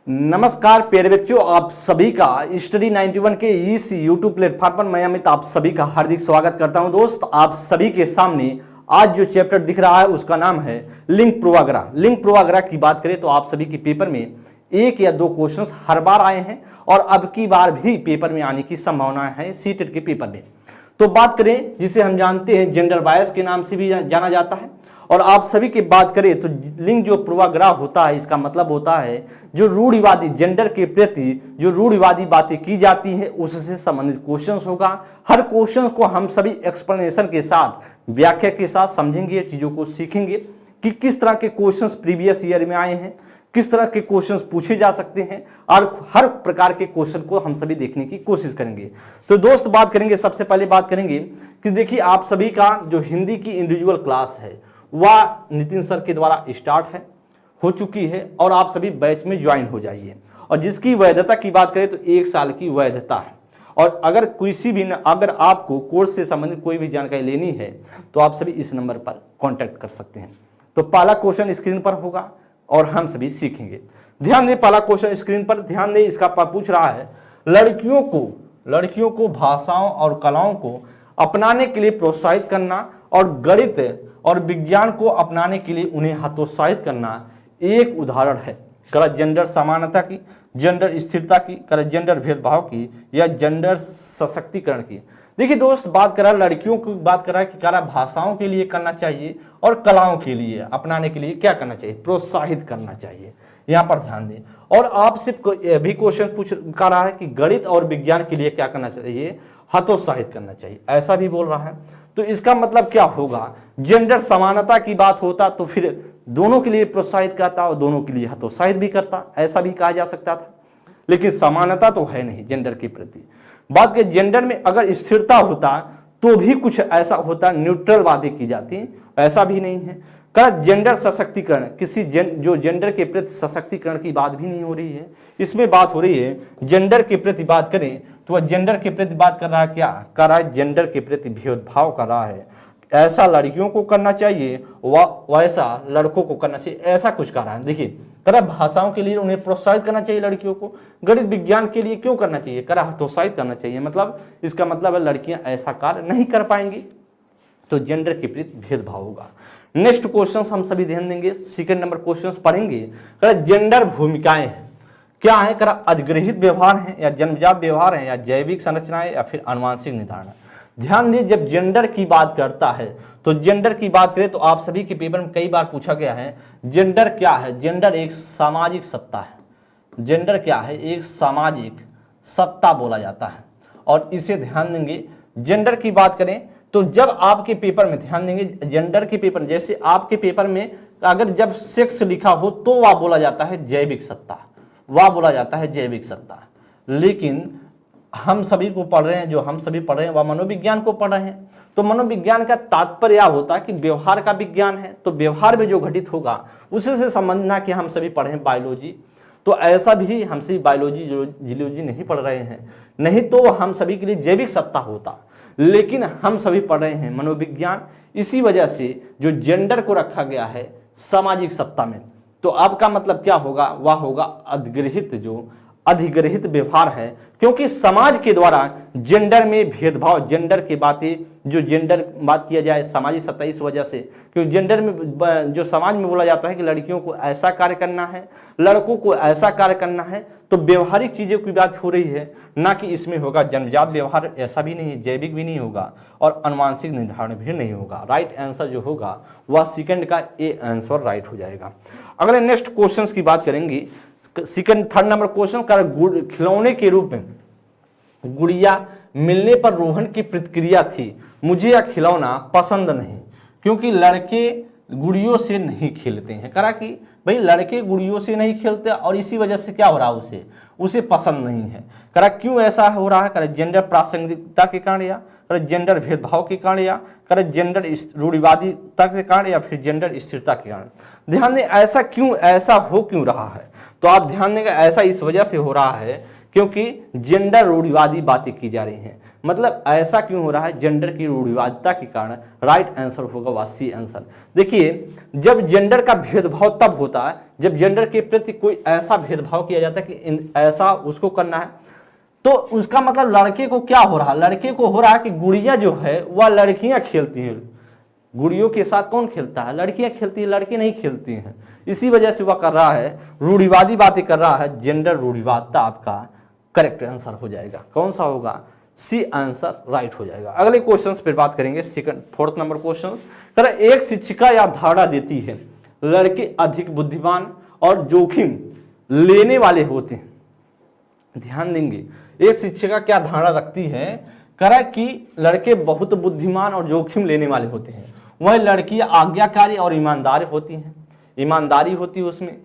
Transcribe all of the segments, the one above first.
नमस्कार प्यारे बच्चों, आप सभी का स्टडी 91 के इस यूट्यूब प्लेटफॉर्म पर मैं अमित आप सभी का हार्दिक स्वागत करता हूं। दोस्त, आप सभी के सामने आज जो चैप्टर दिख रहा है उसका नाम है लिंक पूर्वाग्रह। लिंक पूर्वाग्रह की बात करें तो आप सभी के पेपर में एक या दो क्वेश्चंस हर बार आए हैं और अब की बार भी पेपर में आने की संभावना है सीटेट के पेपर में। तो बात करें जिसे हम जानते हैं जेंडर बायस के नाम से भी जाना जाता है। और आप सभी की बात करें तो लिंग जो पूर्वाग्रह होता है इसका मतलब होता है जो रूढ़िवादी जेंडर के प्रति जो रूढ़िवादी बातें की जाती है उससे संबंधित क्वेश्चंस होगा। हर क्वेश्चन को हम सभी एक्सप्लेनेशन के साथ व्याख्या के साथ समझेंगे, चीजों को सीखेंगे कि किस तरह के क्वेश्चंस प्रीवियस ईयर में आए हैं, किस तरह के क्वेश्चंस पूछे जा सकते हैं और हर प्रकार के क्वेश्चन को हम सभी देखने की कोशिश करेंगे। तो दोस्त बात करेंगे, सबसे पहले बात करेंगे कि देखिए आप सभी का जो हिंदी की इंडिविजुअल क्लास है वह नितिन सर के द्वारा स्टार्ट हो चुकी है और आप सभी बैच में ज्वाइन हो जाइए। और जिसकी वैधता की बात करें तो 1 साल की वैधता है। और अगर अगर आपको कोर्स से संबंधित कोई भी जानकारी लेनी है तो आप सभी इस नंबर पर कांटेक्ट कर सकते हैं। तो पहला क्वेश्चन स्क्रीन पर होगा और हम सभी सीखेंगे। ध्यान दें, पहला क्वेश्चन स्क्रीन पर ध्यान दें। इसका पूछ रहा है लड़कियों को भाषाओं और कलाओं को अपनाने के लिए प्रोत्साहित करना और गणित और विज्ञान को अपनाने के लिए उन्हें हतोत्साहित करना एक उदाहरण है। कला जेंडर समानता की, जेंडर स्थिरता की, कला जेंडर भेदभाव की या जेंडर सशक्तिकरण की। देखिए दोस्त, बात करा लड़कियों की, बात करा कि कला भाषाओं के लिए करना चाहिए और कलाओं के लिए अपनाने के लिए क्या करना चाहिए, प्रोत्साहित करना चाहिए। यहाँ पर ध्यान दें। और आपसे भी क्वेश्चन पूछ कर रहा है कि गणित और विज्ञान के लिए क्या करना चाहिए, हतोत्साहित करना चाहिए, ऐसा भी बोल रहा है। तो इसका मतलब क्या होगा, जेंडर समानता की बात होता तो फिर दोनों के लिए प्रोत्साहित करता और दोनों के लिए हतोत्साहित भी करता, ऐसा भी कहा जा सकता था। लेकिन समानता तो है नहीं जेंडर के प्रति। बात के जेंडर में अगर स्थिरता होता तो भी कुछ ऐसा होता, न्यूट्रल बातें की जाती, ऐसा भी नहीं है। का जेंडर सशक्तिकरण, किसी जो जेंडर के प्रति सशक्तिकरण की बात भी नहीं हो रही है। इसमें बात हो रही है जेंडर के प्रति बात करें तो वह जेंडर के प्रति बात कर रहा है, क्या कर रहा है, जेंडर के प्रति भेदभाव कर रहा है। ऐसा लड़कियों को करना चाहिए वैसा लड़कों को करना चाहिए, ऐसा कुछ कर रहा है। देखिए, करा भाषाओं के लिए उन्हें प्रोत्साहित करना चाहिए लड़कियों को, गणित विज्ञान के लिए क्यों करना चाहिए, करा हतोत्साहित करना चाहिए। मतलब इसका मतलब है लड़कियां ऐसा कार्य नहीं कर पाएंगी, तो जेंडर के प्रति भेदभाव होगा। नेक्स्ट क्वेश्चन हम सभी ध्यान देंगे, सेकंड नंबर क्वेश्चन पढ़ेंगे। जेंडर भूमिकाएं क्या है, करा अधिग्रहित व्यवहार है या जन्मजात व्यवहार है या जैविक संरचनाएं या फिर आनुवांशिक निर्धारण। ध्यान दें, जब जेंडर की बात करता है तो जेंडर की बात करें तो आप सभी के पेपर में कई बार पूछा गया है जेंडर क्या है। जेंडर एक सामाजिक सत्ता है। जेंडर क्या है, एक सामाजिक सत्ता बोला जाता है। और इसे ध्यान देंगे, जेंडर की बात करें तो जब आपके पेपर में ध्यान देंगे, जेंडर के पेपर जैसे आपके पेपर में अगर जब सेक्स लिखा हो तो वह बोला जाता है जैविक सत्ता, वह बोला जाता है जैविक सत्ता। लेकिन हम सभी को पढ़ रहे हैं, जो हम सभी पढ़ रहे हैं वह मनोविज्ञान को पढ़ रहे हैं। तो मनोविज्ञान का तात्पर्य यह होता है कि व्यवहार का विज्ञान है, तो व्यवहार में जो घटित होगा उसी से संबंधना कि हम सभी पढ़े हैं बायोलॉजी। तो ऐसा भी हम सभी बायोलॉजी जियोलॉजी नहीं पढ़ रहे हैं, नहीं तो हम सभी के लिए जैविक सत्ता होता। लेकिन हम सभी पढ़ रहे हैं मनोविज्ञान, इसी वजह से जो जेंडर को रखा गया है सामाजिक सत्ता में। तो आपका मतलब क्या होगा, वह होगा अधिग्रहित व्यवहार है, क्योंकि समाज के द्वारा जेंडर में भेदभाव, जेंडर की बातें जो जेंडर बात किया जाए सामाजिक सत्ता, इस वजह से क्योंकि जेंडर में जो समाज में बोला जाता है कि लड़कियों को ऐसा कार्य करना है, लड़कों को ऐसा कार्य करना है, तो व्यवहारिक चीज़ों की बात हो रही है, ना कि इसमें होगा जन्मजात व्यवहार, ऐसा भी नहीं, जैविक भी नहीं होगा और आनुवांशिक निर्धारण भी नहीं होगा। राइट आंसर जो होगा वह सेकंड का ए आंसर राइट हो जाएगा। अगले नेक्स्ट क्वेश्चन की बात करेंगे, थर्ड नंबर क्वेश्चन कर खिलौने के रूप में गुड़िया मिलने पर रोहन की प्रतिक्रिया थी, मुझे यह खिलौना पसंद नहीं, क्योंकि लड़के गुड़ियों से नहीं खेलते हैं। करा कि भाई लड़के गुड़ियों से नहीं खेलते और इसी वजह से क्या हो रहा है, उसे पसंद नहीं है। करा क्यों ऐसा हो रहा है, करा जेंडर प्रासंगिकता के कारण या करा जेंडर भेदभाव के कारण या करा जेंडर रूढ़िवादिता के कारण या फिर जेंडर स्थिरता के कारण। ध्यान दें, ऐसा हो क्यों रहा है, तो आप ध्यान देंगे ऐसा इस वजह से हो रहा है क्योंकि जेंडर रूढ़िवादी बातें की जा रही हैं। मतलब ऐसा क्यों हो रहा है, जेंडर की रूढ़िवादिता के कारण। राइट आंसर होगा वह सी आंसर। देखिए जब जेंडर का भेदभाव तब होता है जब जेंडर के प्रति कोई ऐसा भेदभाव किया जाता है कि ऐसा उसको करना है, तो उसका मतलब लड़के को क्या हो रहा है, लड़के को हो रहा है कि गुड़िया जो है वह लड़कियां खेलती हैं। गुड़ियों के साथ कौन खेलता है, लड़कियां खेलती है, लड़के नहीं खेलती हैं। इसी वजह से वह कर रहा है, रूढ़िवादी बातें कर रहा है। जेंडर रूढ़िवादिता आपका करेक्ट आंसर हो जाएगा। कौन सा होगा, सी आंसर राइट हो जाएगा। अगले क्वेश्चन पर बात करेंगे, सेकंड फोर्थ नंबर क्वेश्चन। एक शिक्षिका यह धारणा देती है लड़के अधिक बुद्धिमान और जोखिम लेने वाले होते हैं। ध्यान देंगे, एक शिक्षिका क्या धारणा रखती है, करा कि लड़के बहुत बुद्धिमान और जोखिम लेने वाले होते हैं, वह लड़कियां आज्ञाकारी और ईमानदार होती हैं, ईमानदारी होती है उसमें,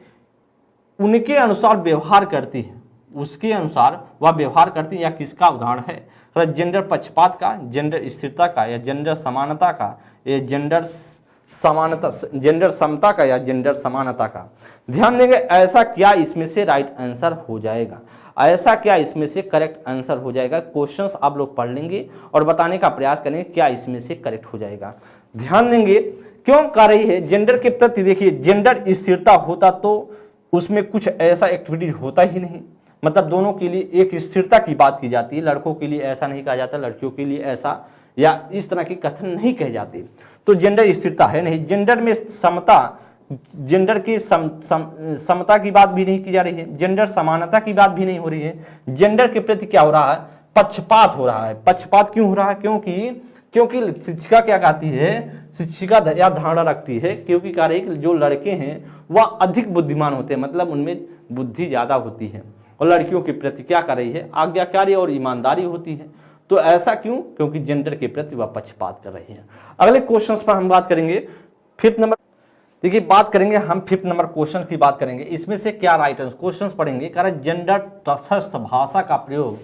उनके अनुसार व्यवहार करती है, उसके अनुसार वह व्यवहार करती है। या किसका उदाहरण है, जेंडर पक्षपात का, जेंडर स्थिरता का, या जेंडर समानता का, या जेंडर समानता, जेंडर समता का, या जेंडर समानता का। ध्यान देंगे, ऐसा क्या इसमें से राइट आंसर हो जाएगा, ऐसा क्या इसमें से करेक्ट आंसर हो जाएगा। क्वेश्चंस आप लोग पढ़ लेंगे और बताने का प्रयास करेंगे क्या इसमें से करेक्ट हो जाएगा। ध्यान देंगे, क्यों कर रही है जेंडर के प्रति। देखिए जेंडर स्थिरता होता तो उसमें कुछ ऐसा एक्टिविटी होता ही नहीं, मतलब दोनों के लिए एक स्थिरता की बात की जाती है। लड़कों के लिए ऐसा नहीं कहा जाता, लड़कियों के लिए ऐसा, या इस तरह की कथन नहीं कहे जाते। तो जेंडर स्थिरता है नहीं, जेंडर में समता, जेंडर की समता की बात भी नहीं की जा रही है, जेंडर समानता की बात भी नहीं हो रही है। जेंडर के प्रति क्या हो रहा है, पक्षपात हो रहा है। पक्षपात क्यों हो रहा है, क्योंकि शिक्षिका क्या कहती है, शिक्षिका यह धारणा रखती है, क्योंकि कह रही है जो लड़के हैं वह अधिक बुद्धिमान होते हैं, मतलब उनमें बुद्धि ज्यादा होती है, और लड़कियों के प्रति क्या कर रही है, आज्ञाकारी और ईमानदारी होती है। तो ऐसा क्यों, क्योंकि जेंडर के प्रति वह पक्षपात कर रही है। अगले क्वेश्चंस पर हम बात करेंगे, फिफ्थ नंबर। देखिए बात करेंगे हम फिफ्थ नंबर क्वेश्चन की बात करेंगे, इसमें से क्या राइट आंसर। क्वेश्चंस पढ़ेंगे, कह रहे जेंडर तटस्थ भाषा का प्रयोग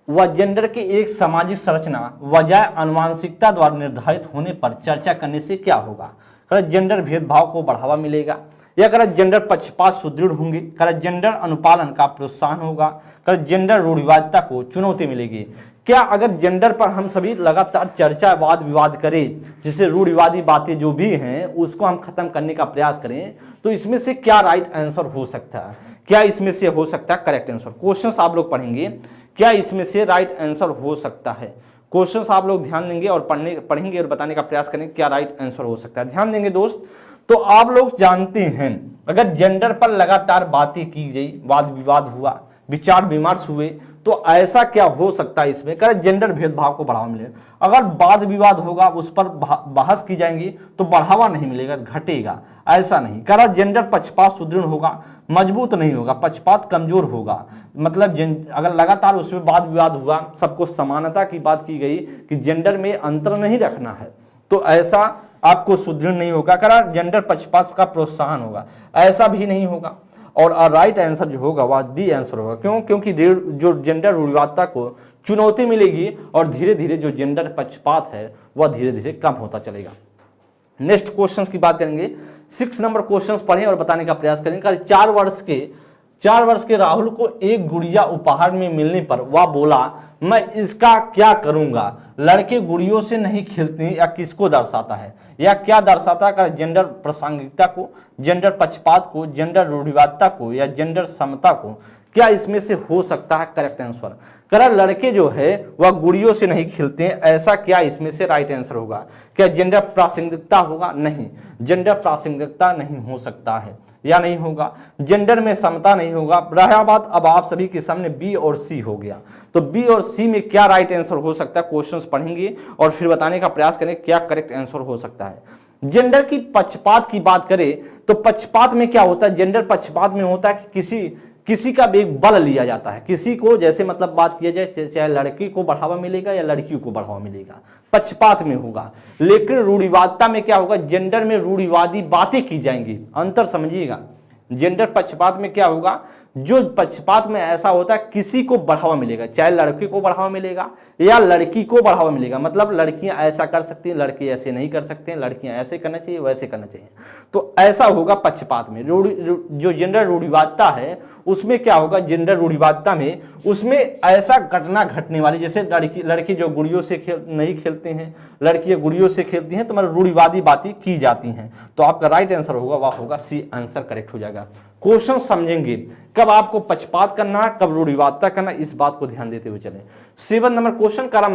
व जेंडर की एक सामाजिक संरचना वजह आनुवांशिकता द्वारा निर्धारित होने पर चर्चा करने से क्या होगा। कह जेंडर भेदभाव को बढ़ावा मिलेगा, या कह जेंडर पक्षपात सुदृढ़ होंगे, कह जेंडर अनुपालन का प्रोत्साहन होगा, कह जेंडर रूढ़िवादिता को चुनौती मिलेगी। क्या अगर जेंडर पर हम सभी लगातार चर्चा वाद विवाद करें, जिससे रूढ़िवादी बातें जो भी हैं उसको हम खत्म करने का प्रयास करें, तो इसमें से क्या राइट आंसर हो सकता है, क्या इसमें से हो सकता है करेक्ट आंसर। क्वेश्चंस आप लोग पढ़ेंगे, क्या इसमें से राइट आंसर हो सकता है। क्वेश्चंस आप लोग ध्यान देंगे और पढ़ेंगे और बताने का प्रयास करेंगे क्या राइट आंसर हो सकता है। ध्यान देंगे दोस्त, तो आप लोग जानते हैं अगर जेंडर पर लगातार बातें की गई, वाद विवाद हुआ, विचार विमर्श हुए, तो ऐसा क्या हो सकता है इसमें, कह जेंडर भेदभाव को बढ़ावा मिलेगा। अगर वाद विवाद होगा, उस पर बहस की जाएंगी, तो बढ़ावा नहीं मिलेगा, घटेगा, ऐसा नहीं। कह रहा जेंडर पक्षपात सुदृढ़ होगा, मजबूत नहीं होगा, पक्षपात कमजोर होगा। मतलब अगर लगातार उसमें वाद विवाद हुआ, सबको समानता की बात की गई कि जेंडर में अंतर नहीं रखना है, तो ऐसा आपको सुदृढ़ नहीं होगा। कह रहा जेंडर पक्षपात का प्रोत्साहन होगा, ऐसा भी नहीं होगा। और राइट आंसर जो होगा वह डी आंसर होगा। क्यों, क्योंकि जो जेंडर रूढ़िवादिता को चुनौती मिलेगी और धीरे धीरे जो जेंडर पक्षपात है वह धीरे धीरे कम होता चलेगा। नेक्स्ट क्वेश्चंस की बात करेंगे, 6 नंबर क्वेश्चंस पढ़ें और बताने का प्रयास करेंगे। 4 वर्ष के राहुल को एक गुड़िया उपहार में मिलने पर वह बोला मैं इसका क्या करूंगा। लड़के गुड़ियों से नहीं खेलते, या किसको दर्शाता है, या क्या दर्शाता है, जेंडर प्रासंगिकता को, जेंडर पक्षपात को, जेंडर रूढ़िवादिता को, या जेंडर समता को। क्या इसमें से हो सकता है करेक्ट आंसर। कह लड़के जो है वह गुड़ियों से नहीं खेलते हैं, ऐसा क्या इसमें से राइट आंसर होगा। क्या जेंडर प्रासंगिकता होगा, नहीं, जेंडर प्रासंगिकता नहीं हो सकता है, या नहीं होगा। जेंडर में समता नहीं होगा। रहा बात अब आप सभी के सामने बी और सी हो गया, तो बी और सी में क्या राइट आंसर हो सकता है। क्वेश्चंस पढ़ेंगे और फिर बताने का प्रयास करें क्या करेक्ट आंसर हो सकता है। जेंडर की पक्षपात की बात करें तो पक्षपात में क्या होता है, जेंडर पक्षपात में होता है कि किसी का भी बल लिया जाता है, किसी को, जैसे मतलब बात किया जाए चाहे लड़की को बढ़ावा मिलेगा या लड़कियों को बढ़ावा मिलेगा, पक्षपात में होगा। लेकिन रूढ़िवादिता में क्या होगा, जेंडर में रूढ़िवादी बातें की जाएंगी। अंतर समझिएगा, जेंडर पक्षपात में क्या होगा, जो पक्षपात में ऐसा होता है किसी को बढ़ावा मिलेगा, चाहे लड़के को बढ़ावा मिलेगा या लड़की को बढ़ावा मिलेगा, मतलब लड़कियां ऐसा कर सकती हैं, लड़के ऐसे नहीं कर सकते हैं, लड़कियां ऐसे करना चाहिए वैसे करना चाहिए, तो ऐसा होगा पक्षपात में। जो जेंडर रूढ़िवादिता है उसमें क्या होगा, जेंडर रूढ़िवादिता में उसमें ऐसा घटना घटने वाली, जैसे लड़की जो गुड़ियों से नहीं खेलते हैं, लड़कियां गुड़ियों से खेलती हैं, तो मतलब रूढ़िवादी बातें की जाती हैं। तो आपका राइट आंसर होगा वह होगा सी, आंसर करेक्ट हो जाएगा। क्वेश्चन समझेंगे कब आपको पक्षपात करना है, कब रूढ़िवादिता करना, इस बात को ध्यान देते हुए चलें। 7 नंबर क्वेश्चन करा,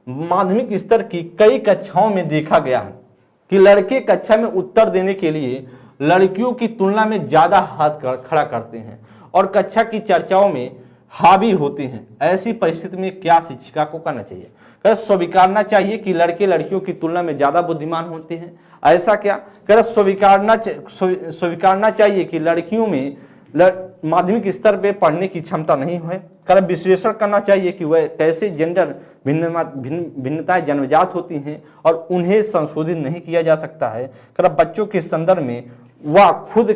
माध्यमिक स्तर की कई कक्षाओं में देखा गया है कि लड़के कक्षा में उत्तर देने के लिए लड़कियों की तुलना में ज्यादा हाथ खड़ा करते हैं और कक्षा की चर्चाओं में हावी होते हैं। ऐसी परिस्थिति में क्या शिक्षिका को करना चाहिए? स्वीकारना चाहिए कि लड़के लड़कियों की तुलना में ज्यादा बुद्धिमान होते हैं, ऐसा क्या? स्वीकारना चाहिए कि लड़कियों में माध्यमिक स्तर पे पढ़ने की क्षमता नहीं है। विश्लेषण करना चाहिए कि वह कैसे जेंडर भिन्नताएं जन्मजात होती हैं और उन्हें संशोधित नहीं किया जा सकता है। बच्चों के संदर्भ में वह खुद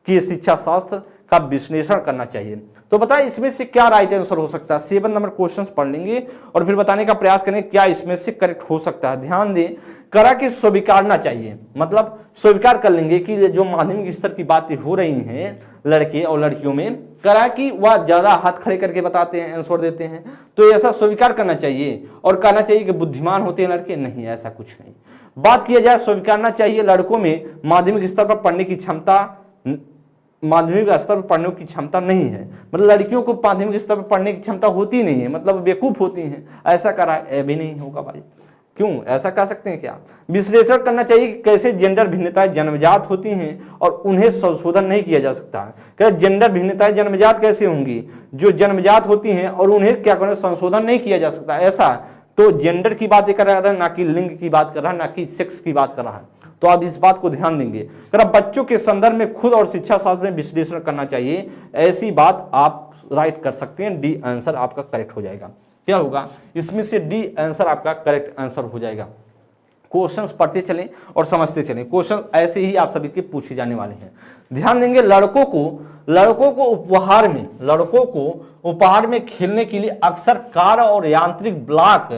की शिक्षा शास्त्र का विश्लेषण करना चाहिए। तो बताएं इसमें से क्या राइट आंसर हो सकता है? 7 नंबर क्वेश्चंस पढ़ लेंगे और फिर बताने का प्रयास करेंगे क्या इसमें से करेक्ट हो सकता है। ध्यान दें, करा कि स्वीकारना चाहिए, मतलब स्वीकार कर लेंगे कि जो माध्यमिक स्तर की बातें हो रही हैं लड़के और लड़कियों में, करा कि वह ज्यादा हाथ खड़े करके बताते हैं, आंसर देते हैं, तो ऐसा स्वीकार करना चाहिए और कहना चाहिए कि बुद्धिमान होते हैं लड़के, नहीं ऐसा कुछ नहीं। बात किया जाए स्वीकारना चाहिए लड़कों में माध्यमिक स्तर पर पढ़ने की क्षमता, माध्यमिक स्तर पर पढ़ने की क्षमता नहीं है, मतलब लड़कियों को माध्यमिक स्तर पर पढ़ने की क्षमता होती नहीं है, मतलब बेवकूफ होती हैं, ऐसा करा है भी नहीं होगा भाई। क्यों ऐसा कह सकते हैं क्या? विश्लेषण करना चाहिए कि कैसे जेंडर भिन्नताएं जन्मजात होती हैं और उन्हें संशोधन नहीं किया जा सकता है। क्या जेंडर भिन्नताएं जन्मजात कैसे होंगी? जो जन्मजात होती हैं और उन्हें क्या करना, संशोधन नहीं किया जा सकता, ऐसा तो जेंडर की बात कर रहा है, ना कि लिंग की बात कर रहा है, ना कि सेक्स की बात कर रहा है। तो आप इस बात को ध्यान देंगे। बच्चों के संदर्भ में खुद और शिक्षा शास्त्र में विश्लेषण करना चाहिए, ऐसी बात आप राइट कर सकते हैं। डी आंसर आपका करेक्ट हो जाएगा। क्या होगा इसमें से? डी आंसर आपका करेक्ट आंसर हो जाएगा। क्वेश्चंस पढ़ते चलें और समझते चलें, क्वेश्चन ऐसे ही आप सभी के पूछे जाने वाले हैं। ध्यान देंगे, लड़कों को उपहार में खेलने के लिए अक्सर कार और यांत्रिक ब्लॉक,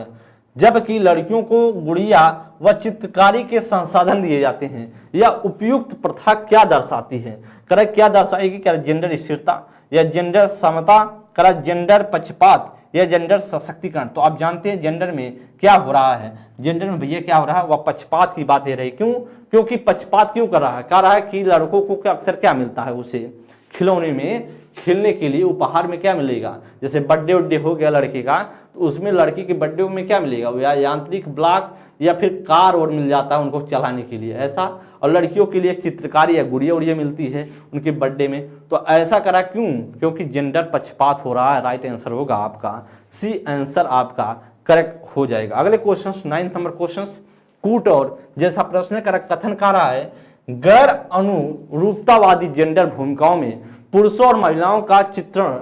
जबकि लड़कियों को गुड़िया व चित्रकारी के संसाधन दिए जाते हैं। यह उपयुक्त प्रथा क्या दर्शाती है? क्या दर्शाएगी? क्या जेंडर स्थिरता या जेंडर समता, जेंडर पक्षपात या जेंडर सशक्तिकरण? तो आप जानते हैं जेंडर में क्या हो रहा है, जेंडर में भैया क्या हो रहा है, वह पक्षपात की बात दे रही। क्यों? क्योंकि पक्षपात क्यों कर रहा है? कह रहा है कि लड़कों को अक्सर क्या मिलता है, उसे खिलौने में खेलने के लिए उपहार में क्या मिलेगा, जैसे बर्थडे हो गया लड़के का, तो उसमें लड़की के बर्थडे में क्या मिलेगा, या यांत्रिक ब्लॉक या फिर कार और मिल जाता है उनको चलाने के लिए, ऐसा। और लड़कियों के लिए चित्रकारी या गुड़िया उड़िया मिलती है उनके बर्थडे में। तो ऐसा करा क्यों? क्योंकि जेंडर पक्षपात हो रहा है। राइट आंसर होगा आपका सी, आंसर आपका करेक्ट हो जाएगा। अगले क्वेश्चन 9 नंबर क्वेश्चन, कूट और जैसा प्रश्न करा, कथन कर रहा है गैर अनुरूपतावादी जेंडर भूमिकाओं में पुरुषों और महिलाओं का चित्रण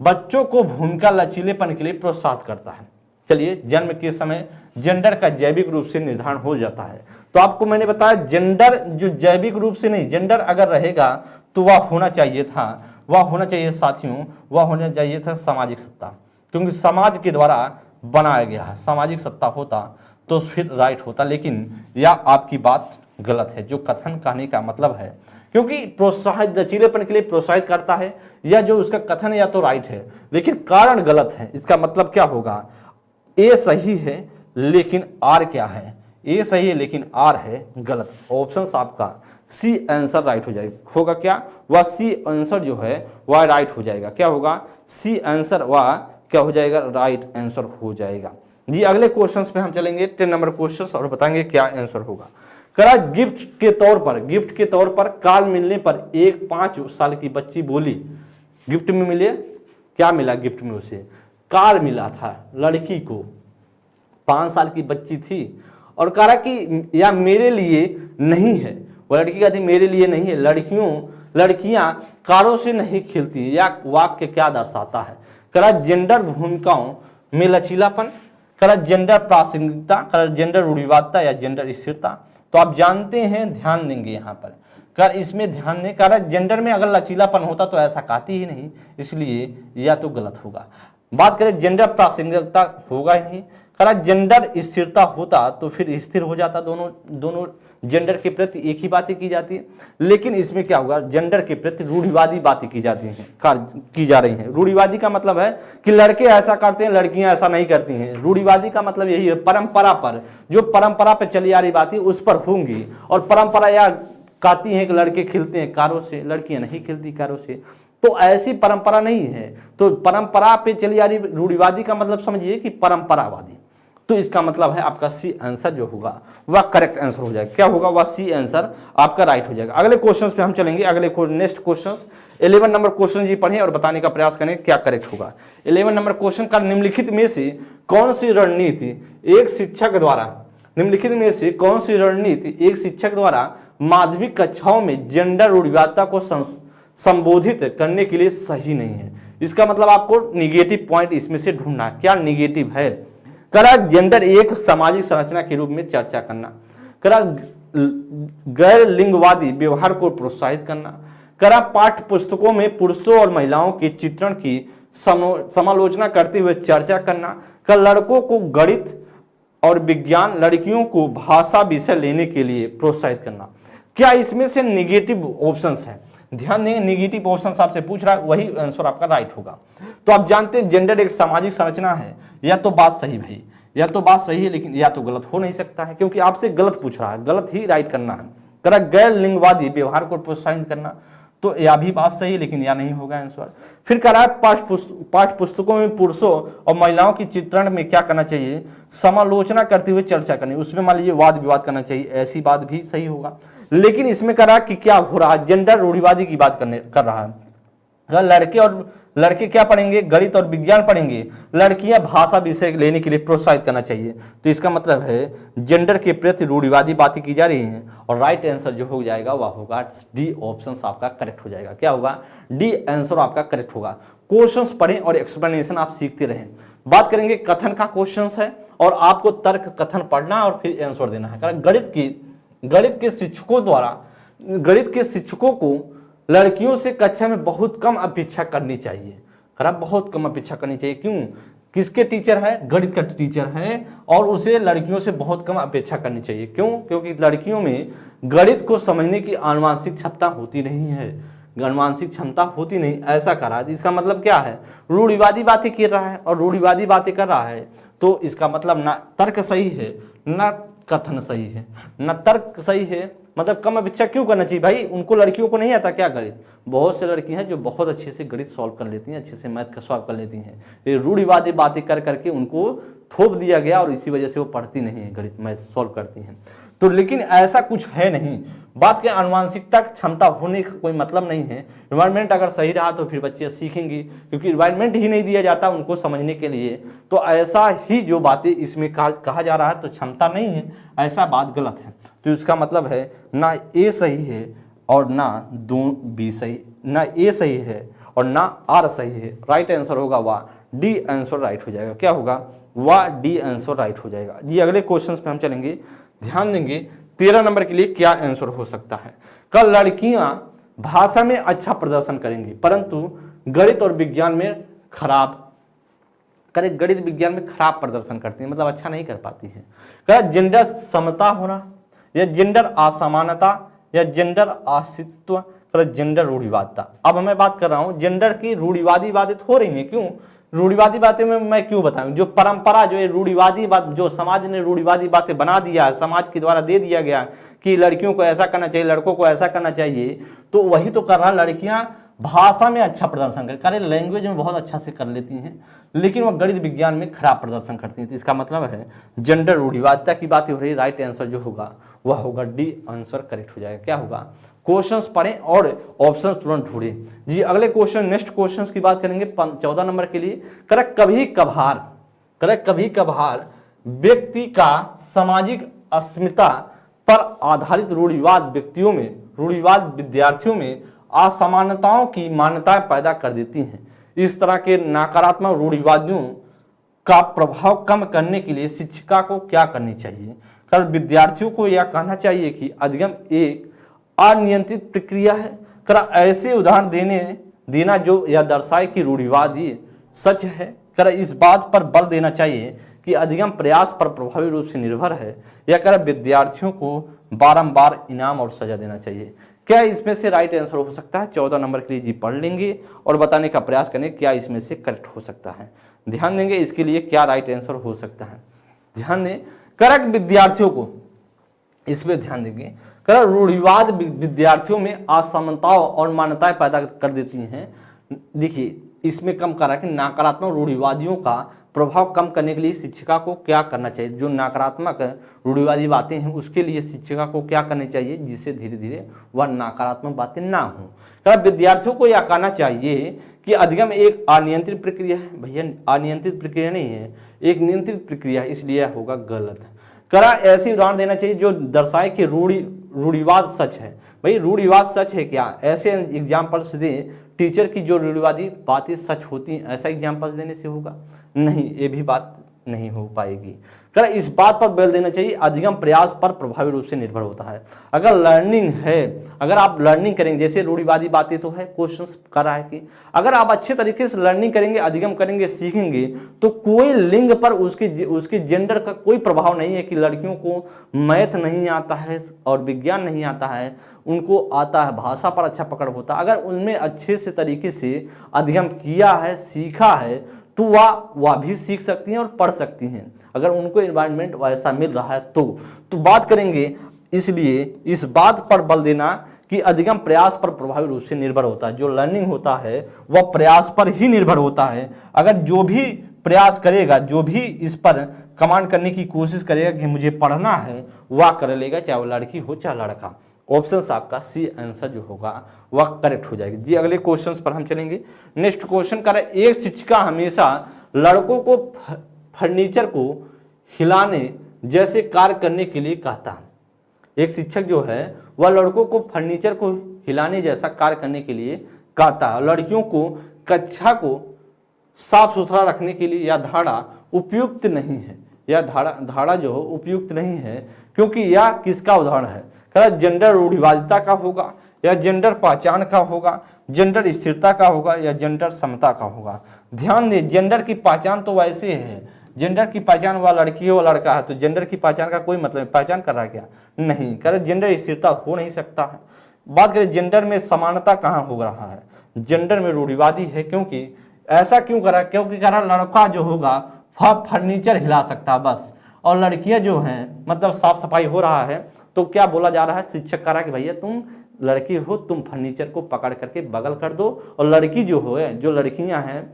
बच्चों को भूमिका लचीलेपन के लिए प्रोत्साहित करता है। चलिए, जन्म के समय जेंडर का जैविक रूप से निर्धारण हो जाता है। तो आपको मैंने बताया जेंडर जो जैविक रूप से नहीं, जेंडर अगर रहेगा तो वह होना चाहिए साथियों, वह होना चाहिए था सामाजिक सत्ता, क्योंकि समाज के द्वारा बनाया गया है। सामाजिक सत्ता होता तो फिर राइट होता, लेकिन यह आपकी बात गलत है जो कथन कहने का मतलब है, क्योंकि प्रोत्साहित लचीलेपन के लिए प्रोत्साहित करता है, या जो उसका कथन है या तो राइट है, लेकिन कारण गलत है। इसका मतलब क्या होगा? ए सही है लेकिन आर क्या है? ए सही है लेकिन आर है गलत। ऑप्शन आपका सी आंसर राइट हो जाएगा। होगा क्या? वह सी आंसर जो है वह राइट हो जाएगा। क्या होगा? सी आंसर वह क्या हो जाएगा? राइट आंसर हो जाएगा जी। अगले क्वेश्चंस पे हम चलेंगे 10 नंबर क्वेश्चंस और बताएंगे क्या आंसर होगा। करा गिफ्ट के तौर पर कार मिलने पर एक 5 साल की बच्ची बोली, गिफ्ट में मिले क्या मिला? गिफ्ट में उसे कार मिला था, लड़की को 5 साल की बच्ची थी, और कहा कि या मेरे लिए नहीं है, वो लड़की कहती मेरे लिए नहीं है। लड़कियां कारों से नहीं खेलती, या वाक्य क्या दर्शाता है? करा जेंडर भूमिकाओं में लचीलापन, करा जेंडर प्रासंगिकता, करा जेंडर रूढ़िवादिता या जेंडर स्थिरता। तो आप जानते हैं, ध्यान देंगे यहाँ पर, कर इसमें ध्यान दें, कह रहा जेंडर में अगर लचीलापन होता तो ऐसा कहती ही नहीं, इसलिए या तो गलत होगा। बात करें जेंडर प्रासंगिकता होगा ही नहीं, कह रहा जेंडर स्थिरता होता तो फिर स्थिर हो जाता, दोनों जेंडर के प्रति एक ही बातें की जाती है। लेकिन इसमें क्या होगा, जेंडर के प्रति रूढ़िवादी बातें की जाती हैं, की जा रही हैं। रूढ़िवादी का मतलब है कि लड़के ऐसा करते हैं, लड़कियां ऐसा नहीं करती हैं। रूढ़िवादी का मतलब यही है, परंपरा पर, जो परंपरा पर चली आ रही बातें उस पर होंगी। और परंपरा या कहती है कि लड़के खिलते हैं कारों से, लड़कियां नहीं खिलती कारों से, तो ऐसी परंपरा नहीं है। तो परंपरा पे चली आ रही रूढ़िवादी का मतलब समझिए कि परंपरावादी। तो इसका मतलब है आपका सी आंसर जो होगा वह करेक्ट आंसर हो जाएगा। क्या होगा, वह सी आंसर आपका राइट हो जाएगा। अगले क्वेश्चंस पे हम चलेंगे। अगले नेक्स्ट क्वेश्चंस 11 नंबर क्वेश्चन जी पढ़ें और बताने का प्रयास करें क्या करेक्ट होगा। 11 नंबर क्वेश्चन का निम्नलिखित में से कौन सी रणनीति एक शिक्षक द्वारा, निम्नलिखित में से कौन सी रणनीति एक शिक्षक द्वारा माध्यमिक कक्षाओं में जेंडर रूढ़िवादिता को संबोधित करने के लिए सही नहीं है। इसका मतलब आपको निगेटिव पॉइंट इसमें से ढूंढना है, क्या निगेटिव है। करा जेंडर एक सामाजिक संरचना के रूप में चर्चा करना, करा गैर लिंगवादी व्यवहार को प्रोत्साहित करना, करा पाठ्य पुस्तकों में पुरुषों और महिलाओं के चित्रण की समालोचना करते हुए चर्चा करना, कर लड़कों को गणित और विज्ञान, लड़कियों को भाषा विषय लेने के लिए प्रोत्साहित करना। क्या इसमें से निगेटिव ऑप्शंस है, ध्यान दें निगेटिव ऑप्शन आपसे पूछ रहा है, वही आंसर आपका राइट होगा। तो आप जानते हैं जेंडर एक सामाजिक संरचना है, या तो बात सही भाई, या तो बात सही है, लेकिन या तो गलत हो नहीं सकता है, क्योंकि आपसे गलत पूछ रहा है, गलत ही राइट करना है। करा गैर लिंगवादी व्यवहार को प्रोत्साहित करना, तो यह भी बात सही है, लेकिन यह नहीं होगा आंसर। फिर कह रहा है पाठ्य पुस्तकों में पुरुषों और महिलाओं की चित्रण में क्या करना चाहिए, समालोचना करते हुए चर्चा करनी, उसमें मान लीजिए वाद विवाद करना चाहिए, ऐसी बात भी सही होगा। लेकिन इसमें कह रहा कि क्या हो रहा है, जेंडर रूढ़िवादी की बात कर रहा है। लड़के क्या पढ़ेंगे, गणित और विज्ञान पढ़ेंगे, लड़कियां भाषा विषय लेने के लिए प्रोत्साहित करना चाहिए। तो इसका मतलब है जेंडर के प्रति रूढ़िवादी बातें की जा रही हैं, और राइट आंसर जो हो जाएगा वह होगा डी ऑप्शन आपका करेक्ट हो जाएगा। क्या होगा, डी आंसर आपका करेक्ट होगा। क्वेश्चंस पढ़ें और एक्सप्लेनेशन आप सीखते रहें। बात करेंगे कथन का क्वेश्चंस है, और आपको तर्क कथन पढ़ना और फिर आंसर देना है। गणित के शिक्षकों को लड़कियों से कक्षा में बहुत कम अपेक्षा करनी चाहिए। खराब, बहुत कम अपेक्षा करनी चाहिए। क्यों, किसके टीचर है, गणित का टीचर है, और उसे लड़कियों से बहुत कम अपेक्षा करनी चाहिए। क्यों, क्योंकि लड़कियों में गणित को समझने की आनुवांशिक क्षमता होती नहीं है, आनुवांशिक क्षमता होती नहीं, ऐसा करा। इसका मतलब क्या है, रूढ़िवादी बातें कर रहा है, और रूढ़िवादी बातें कर रहा है, तो इसका मतलब ना तर्क सही है, ना कथन सही है, ना तर्क सही है। मतलब कम अपेक्षा क्यों करना चाहिए भाई, उनको लड़कियों को नहीं आता क्या गणित, बहुत से लड़कियां हैं जो बहुत अच्छे से गणित सॉल्व कर लेती हैं, अच्छे से मैथ का सॉल्व कर लेती हैं। ये रूढ़िवादी बातें कर करके उनको थोप दिया गया, और इसी वजह से वो पढ़ती नहीं है गणित, मैथ सॉल्व करती हैं। तो लेकिन ऐसा कुछ है नहीं। बात के आनुवांशिकता क्षमता होने का कोई मतलब नहीं है। इन्वायरमेंट अगर सही रहा तो फिर बच्चे सीखेंगे, क्योंकि इन्वायरमेंट ही नहीं दिया जाता उनको समझने के लिए। तो ऐसा ही जो बातें इसमें कहा जा रहा है, तो क्षमता नहीं है, ऐसा बात गलत है। तो इसका मतलब है ना ए सही है और ना बी सही, ना ए सही है और ना आर सही है। राइट आंसर होगा वाह, डी आंसर राइट हो जाएगा। क्या होगा, वाह, डी आंसर राइट हो जाएगा जी। अगले क्वेश्चन पे हम चलेंगे, ध्यान देंगे 13 नंबर के लिए क्या आंसर हो सकता है। कल लड़कियां भाषा में अच्छा प्रदर्शन करेंगी, परंतु गणित और विज्ञान में खराब गणित विज्ञान में खराब प्रदर्शन करती है, मतलब अच्छा नहीं कर पाती है। क्या जेंडर समता होना, या जेंडर असमानता, या जेंडर अस्तित्व, जेंडर रूढ़िवादिता। अब मैं बात कर रहा हूं जेंडर की रूढ़िवादी बातें हो रही हैं। क्यों रूढ़िवादी बातें में मैं क्यों बताऊं, जो परंपरा, जो रूढ़िवादी बात, जो समाज ने रूढ़िवादी बातें बना दिया है, समाज के द्वारा दे दिया गया कि लड़कियों को ऐसा करना चाहिए, लड़कों को ऐसा करना चाहिए, तो वही तो कर रहा। लड़कियां भाषा में अच्छा प्रदर्शन करें, लैंग्वेज में बहुत अच्छा से कर लेती हैं, लेकिन वह गणित विज्ञान में खराब प्रदर्शन करती हैं। तो इसका मतलब है जेंडर रूढ़िवादिता की बातें हो रही है। राइट आंसर जो होगा वह होगा डी आंसर करेक्ट हो जाएगा। क्या होगा, क्वेश्चंस पढ़ें और ऑप्शन तुरंत ढूंढें जी। अगले क्वेश्चन, नेक्स्ट क्वेश्चन की बात करेंगे 14 नंबर के लिए। कभी कभार व्यक्ति का सामाजिक अस्मिता पर आधारित रूढ़िवाद विद्यार्थियों में असमानताओं की मान्यताएं पैदा कर देती हैं। इस तरह के नकारात्मक रूढ़िवादियों का प्रभाव कम करने के लिए शिक्षिका को क्या करनी चाहिए। विद्यार्थियों को यह कहना चाहिए कि अधिगम एक अनियंत्रित प्रक्रिया है। करा ऐसे उदाहरण देना जो यह दर्शाए कि रूढ़िवादी सच है। करा इस बात पर बल देना चाहिए कि अधिगम प्रयास पर प्रभावी रूप से निर्भर है, या करा विद्यार्थियों को बारंबार इनाम और सजा देना चाहिए। क्या इसमें से राइट आंसर हो सकता है? 14 नंबर के लिए जी पढ़ लेंगे और बताने का प्रयास करें क्या इसमें से करेक्ट हो सकता है। ध्यान देंगे इसके लिए क्या राइट आंसर हो सकता है। ध्यान दें, करेक्ट विद्यार्थियों को इस पे ध्यान देंगे। करेक्ट रूढ़िवाद विद्यार्थियों में असमानताओं और मान्यताएं पैदा कर देती हैं। देखिए इसमें कम करा कि नकारात्मक रूढ़िवादियों का प्रभाव कम करने के लिए शिक्षिका को क्या करना चाहिए। जो नकारात्मक रूढ़िवादी बातें हैं उसके लिए शिक्षिका को क्या करनी चाहिए, जिससे धीरे धीरे वह नकारात्मक बातें ना हो। विद्यार्थियों को यह कहना चाहिए कि अधिगम एक अनियंत्रित प्रक्रिया है। भैया अनियंत्रित प्रक्रिया नहीं है, एक नियंत्रित प्रक्रिया है, इसलिए होगा गलत। करा ऐसी उदाहरण देना चाहिए जो दर्शाए कि रूढ़िवाद सच है। भाई रूढ़िवाद सच है क्या? ऐसे एग्जाम्पल्स दें टीचर की जो रूढ़िवादी बातें सच होती हैं, ऐसा एग्जाम्पल्स देने से होगा नहीं, ये भी बात नहीं हो पाएगी। करा इस बात पर बल देना चाहिए अधिगम प्रयास पर प्रभावी रूप से निर्भर होता है। अगर लर्निंग है, अगर आप लर्निंग करेंगे, जैसे रूढ़िवादी बातें तो है, क्वेश्चंस करा है कि अगर आप अच्छे तरीके से लर्निंग करेंगे, अधिगम करेंगे, सीखेंगे, तो कोई लिंग पर उसके जेंडर का कोई प्रभाव नहीं है कि लड़कियों को मैथ नहीं आता है और विज्ञान नहीं आता है, उनको आता है, भाषा पर अच्छा पकड़ होता है। अगर उनमें अच्छे से तरीके से अधिगम किया है, सीखा है, तो वह भी सीख सकती हैं और पढ़ सकती हैं, अगर उनको एनवायरनमेंट वैसा मिल रहा है तो बात करेंगे। इसलिए इस बात पर बल देना कि अधिगम प्रयास पर प्रभावी रूप से निर्भर होता है। जो लर्निंग होता है वह प्रयास पर ही निर्भर होता है। अगर जो भी प्रयास करेगा, जो भी इस पर कमांड करने की कोशिश करेगा कि मुझे पढ़ना है, वह कर लेगा, चाहे वो लड़की हो चाहे लड़का। ऑप्शन आपका सी आंसर जो होगा वह करेक्ट हो जाएगी जी। अगले क्वेश्चंस पर हम चलेंगे। नेक्स्ट क्वेश्चन कर एक शिक्षिका हमेशा लड़कों को फर्नीचर को हिलाने जैसे कार्य करने के लिए कहता है। एक शिक्षक जो है वह लड़कों को फर्नीचर को हिलाने जैसा कार्य करने के लिए कहता है। लड़कियों को कक्षा को साफ सुथरा रखने के लिए यह धारा उपयुक्त नहीं है। यह धारा जो है उपयुक्त नहीं है क्योंकि यह किसका उदाहरण है? जेंडर रूढ़िवादिता का होगा, या जेंडर पहचान का होगा, जेंडर स्थिरता का होगा, या जेंडर समता का होगा। ध्यान दें, जेंडर की पहचान तो वैसे है, जेंडर की पहचान वह लड़की है वो लड़का है, तो जेंडर की पहचान का कोई मतलब पहचान कर रहा है क्या? नहीं। करें जेंडर स्थिरता हो नहीं सकता है। बात करें जेंडर में समानता कहाँ हो रहा है? जेंडर में रूढ़िवादी है। क्योंकि ऐसा क्यों करा? क्योंकि करा लड़का जो होगा वह फर्नीचर हिला सकता है बस, और लड़कियां जो हैं मतलब साफ सफाई हो रहा है, तो क्या बोला जा रहा है? शिक्षक कह रहा कि भैया तुम लड़की हो, तुम फर्नीचर को पकड़ करके बगल कर दो, और लड़की जो हो जो लड़कियां हैं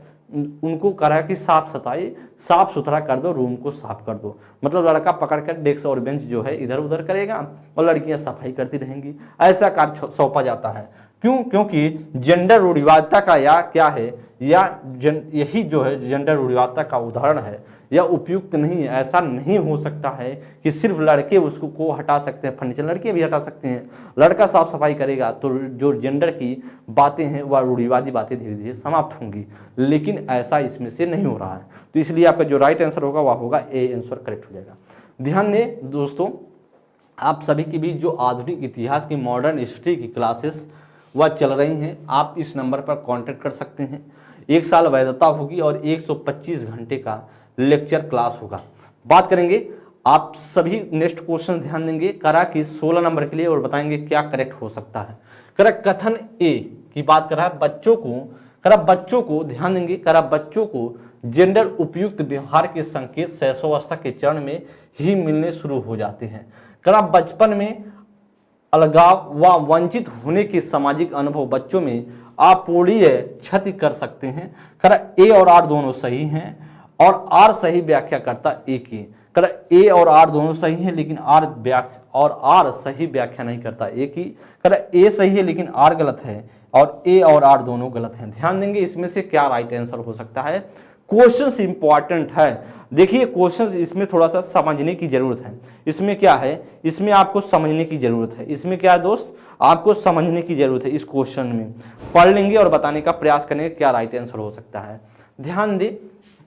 उनको कह रहा है कि साफ सुथरा कर दो, रूम को साफ कर दो। मतलब लड़का पकड़ कर डेस्क और बेंच जो है इधर उधर करेगा और लड़कियां सफाई करती रहेंगी, ऐसा कार्य सौंपा जाता है। क्यों? क्योंकि जेंडर रूढ़िवादिता का या क्या है, या यही जो है जेंडर रूढ़िवादिता का उदाहरण है, यह उपयुक्त नहीं है। ऐसा नहीं हो सकता है कि सिर्फ लड़के उसको को हटा सकते हैं फर्नीचर, लड़कियां भी हटा सकते हैं। लड़का साफ सफाई करेगा तो जो जेंडर की बातें हैं वह रूढ़िवादी बातें धीरे धीरे समाप्त होंगी, लेकिन ऐसा इसमें से नहीं हो रहा है। तो इसलिए आपका जो राइट आंसर होगा वह होगा ए आंसर करेक्ट हो जाएगा। ध्यान दें दोस्तों, आप सभी के बीच जो आधुनिक इतिहास की मॉडर्न हिस्ट्री की क्लासेस वह चल रही हैं, आप इस नंबर पर कांटेक्ट कर सकते हैं। 1 साल वैधता होगी और 125 घंटे का लेक्चर क्लास होगा। बात करेंगे आप सभी नेक्स्ट क्वेश्चन ध्यान देंगे करा कि 16 नंबर के लिए, और बताएंगे क्या करेक्ट हो सकता है। करा कथन ए की बात कर रहा है बच्चों को, करा बच्चों को ध्यान देंगे, करा बच्चों को जेंडर उपयुक्त व्यवहार के संकेत शैशवावस्था के चरण में ही मिलने शुरू हो जाते हैं। करा बचपन में अलगाव व वंचित होने के सामाजिक अनुभव बच्चों में अपूरणीय क्षति कर सकते हैं। करा ए और आर दोनों सही हैं और आर सही व्याख्या करता ए की। करा ए और आर दोनों सही हैं लेकिन आर सही व्याख्या नहीं करता ए की। करा ए सही है लेकिन आर गलत है, और ए और आर दोनों गलत हैं। ध्यान देंगे इसमें से क्या राइट आंसर हो सकता है। क्वेश्चंस इंपॉर्टेंट है, देखिए क्वेश्चंस इसमें थोड़ा सा समझने की जरूरत है। इसमें क्या है, इसमें आपको समझने की जरूरत है। इसमें क्या है दोस्त, आपको समझने की जरूरत है। इस क्वेश्चन में पढ़ लेंगे और बताने का प्रयास करेंगे क्या राइट आंसर हो सकता है। ध्यान दे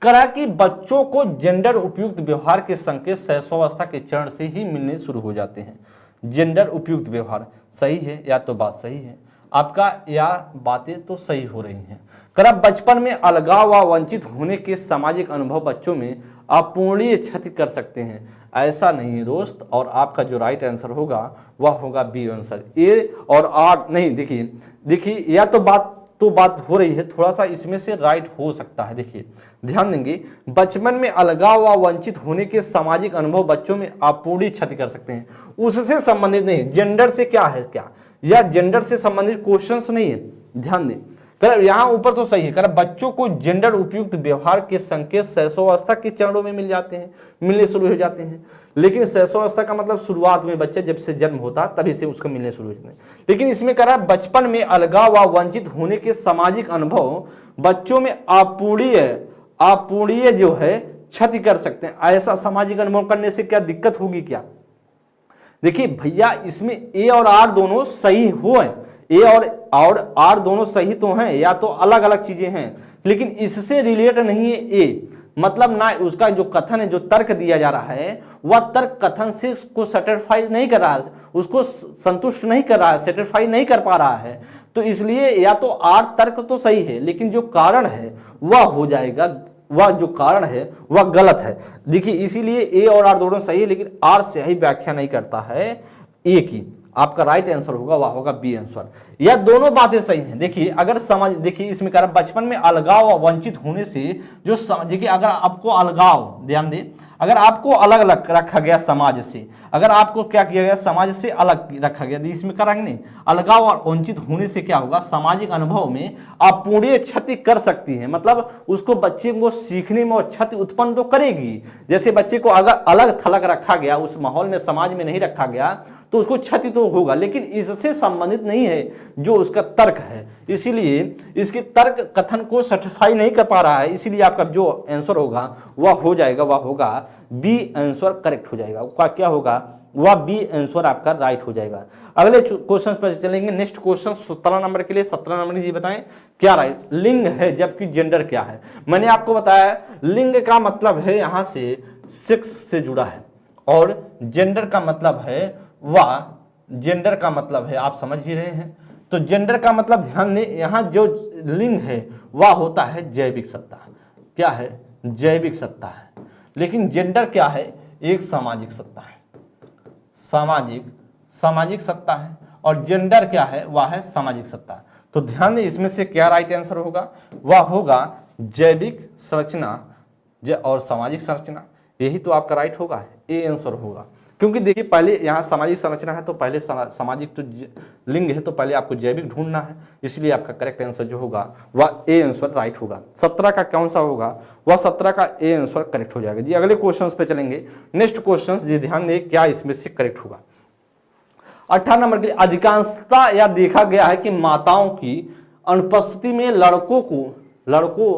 करा कि बच्चों को जेंडर उपयुक्त व्यवहार के संकेत शैशवावस्था के चरण से ही मिलने शुरू हो जाते हैं। जेंडर उपयुक्त व्यवहार, सही है या तो बात सही है आपका, या बातें तो सही हो रही हैं। कर बचपन में अलगाव व वंचित होने के सामाजिक अनुभव बच्चों में अपूर्णीय क्षति कर सकते हैं, ऐसा नहीं है दोस्त। और आपका जो राइट आंसर होगा वह होगा बी आंसर। ए और आर नहीं, देखिए या तो बात हो रही है, थोड़ा सा इसमें से राइट हो सकता है। देखिए ध्यान देंगे, बचपन में अलगाव व वंचित होने के सामाजिक अनुभव बच्चों में अपूर्णीय क्षति कर सकते हैं, उससे संबंधित नहीं, जेंडर से क्या है क्या, या जेंडर से संबंधित क्वेश्चंस नहीं है। ध्यान दें, कर यहाँ ऊपर तो सही है, कर बच्चों को जेंडर उपयुक्त व्यवहार के संकेत शैशवावस्था के चरणों में मिलने शुरू हो जाते हैं। लेकिन शैशवावस्था का मतलब शुरुआत में, बच्चे जब से जन्म होता तभी से उसको मिलने शुरू हो जाते हैं। लेकिन इसमें कह रहा है बचपन में अलगाव व वंचित होने के सामाजिक अनुभव बच्चों में अपूर्णीय जो है क्षति कर सकते हैं। ऐसा सामाजिक अनुभव करने से क्या दिक्कत होगी क्या? देखिए भैया, इसमें ए और आर दोनों सही हो हैं, ए और आर दोनों सही तो हैं, या तो अलग अलग चीजें हैं, लेकिन इससे रिलेट नहीं है ए। मतलब ना उसका जो कथन है, जो तर्क दिया जा रहा है, वह तर्क कथन से उसको सेटिस्फाई नहीं कर रहा है, उसको संतुष्ट नहीं कर रहा है, सेटिस्फाई नहीं कर पा रहा है। तो इसलिए या तो आर तर्क तो सही है, लेकिन जो कारण है वह हो जाएगा, वह जो कारण है वह गलत है। देखिए इसीलिए ए और आर दोनों सही है, लेकिन आर से ही व्याख्या नहीं करता है ए की। आपका राइट आंसर होगा वह होगा बी आंसर। यह दोनों बातें सही हैं। देखिए अगर समझ, देखिए इसमें कह रहा बचपन में अलगाव व वंचित होने से जो, देखिए अगर आपको अलगाव, ध्यान दें, अगर आपको अलग अलग रखा गया समाज से, अगर आपको क्या किया गया समाज से अलग रखा गया, इसमें करेंगे नहीं, अलगाव और वंचित होने से क्या होगा, सामाजिक अनुभव में अपूर्णीय क्षति कर सकती है। मतलब उसको, बच्चे को सीखने में क्षति उत्पन्न तो करेगी। जैसे बच्चे को अगर अलग थलग रखा गया, उस माहौल में समाज में नहीं रखा गया, तो उसको क्षति तो होगा, लेकिन इससे संबंधित नहीं है जो उसका तर्क है। इसीलिए इसके तर्क कथन को सेटिस्फाई नहीं कर पा रहा है, इसीलिए आपका जो आंसर होगा वह होगा बी आंसर करेक्ट हो जाएगा। क्या होगा, वह बी आंसर आपका राइट हो जाएगा। अगले क्वेश्चन पर चलेंगे। नेक्स्ट क्वेश्चन 17 नंबर के लिए, 17 नंबर जी बताएं क्या राइट, लिंग है जबकि जेंडर क्या है। मैंने आपको बताया लिंग का मतलब है यहां से सेक्स से जुड़ा है, और जेंडर का मतलब है जेंडर का मतलब है, आप समझ ही रहे हैं। तो जेंडर का मतलब ध्यान दें, यहां जो लिंग है वह होता है जैविक सत्ता। क्या है, जैविक सत्ता है। लेकिन जेंडर क्या है, एक सामाजिक सत्ता है, सामाजिक सत्ता है। और जेंडर क्या है, वह है सामाजिक सत्ता। तो ध्यान दें, इसमें से क्या राइट आंसर होगा, वह होगा जैविक संरचना और सामाजिक संरचना। यही तो आपका राइट होगा, ए आंसर होगा। क्योंकि देखिए पहले यहाँ सामाजिक संरचना है, तो पहले सामाजिक तो लिंग है, तो पहले आपको जैविक ढूंढना है, इसलिए आपका करेक्ट आंसर जो होगा वह ए आंसर राइट होगा। 17 का कौन सा होगा, वह 17 का ए आंसर करेक्ट हो जाएगा जी। अगले क्वेश्चंस पे चलेंगे। नेक्स्ट क्वेश्चंस जी, ध्यान दें क्या इसमें से करेक्ट होगा। 18 नंबर के लिए, अधिकांशता यह देखा गया है कि माताओं की अनुपस्थिति में लड़कों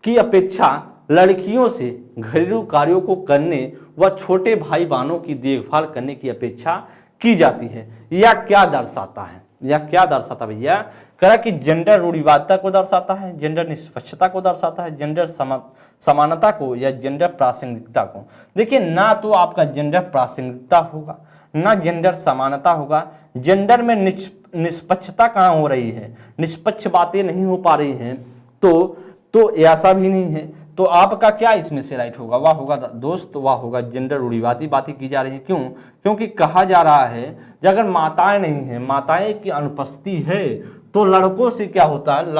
की अपेक्षा लड़कियों से घरेलू कार्यों को करने व छोटे भाई बहनों की देखभाल करने की अपेक्षा की जाती है। यह क्या दर्शाता है, भैया, कह रहा कि जेंडर रूढ़िवादिता को दर्शाता है, जेंडर निष्पक्षता को दर्शाता है, जेंडर समानता को, या जेंडर प्रासंगिकता को। देखिए ना तो आपका जेंडर प्रासंगिकता होगा, ना जेंडर समानता होगा। जेंडर में निष्पक्षता कहाँ हो रही है, निष्पक्ष बातें नहीं हो पा रही हैं, तो ऐसा भी नहीं है। तो आपका क्या इसमें से राइट होगा, वह होगा दोस्त, वह होगा जेंडर रूढ़िवादी बातें की जा रही है। क्यों, क्योंकि कहा जा रहा है कि अगर माताएं नहीं है, माताएं की अनुपस्थिति है, तो लड़कों से क्या होता है,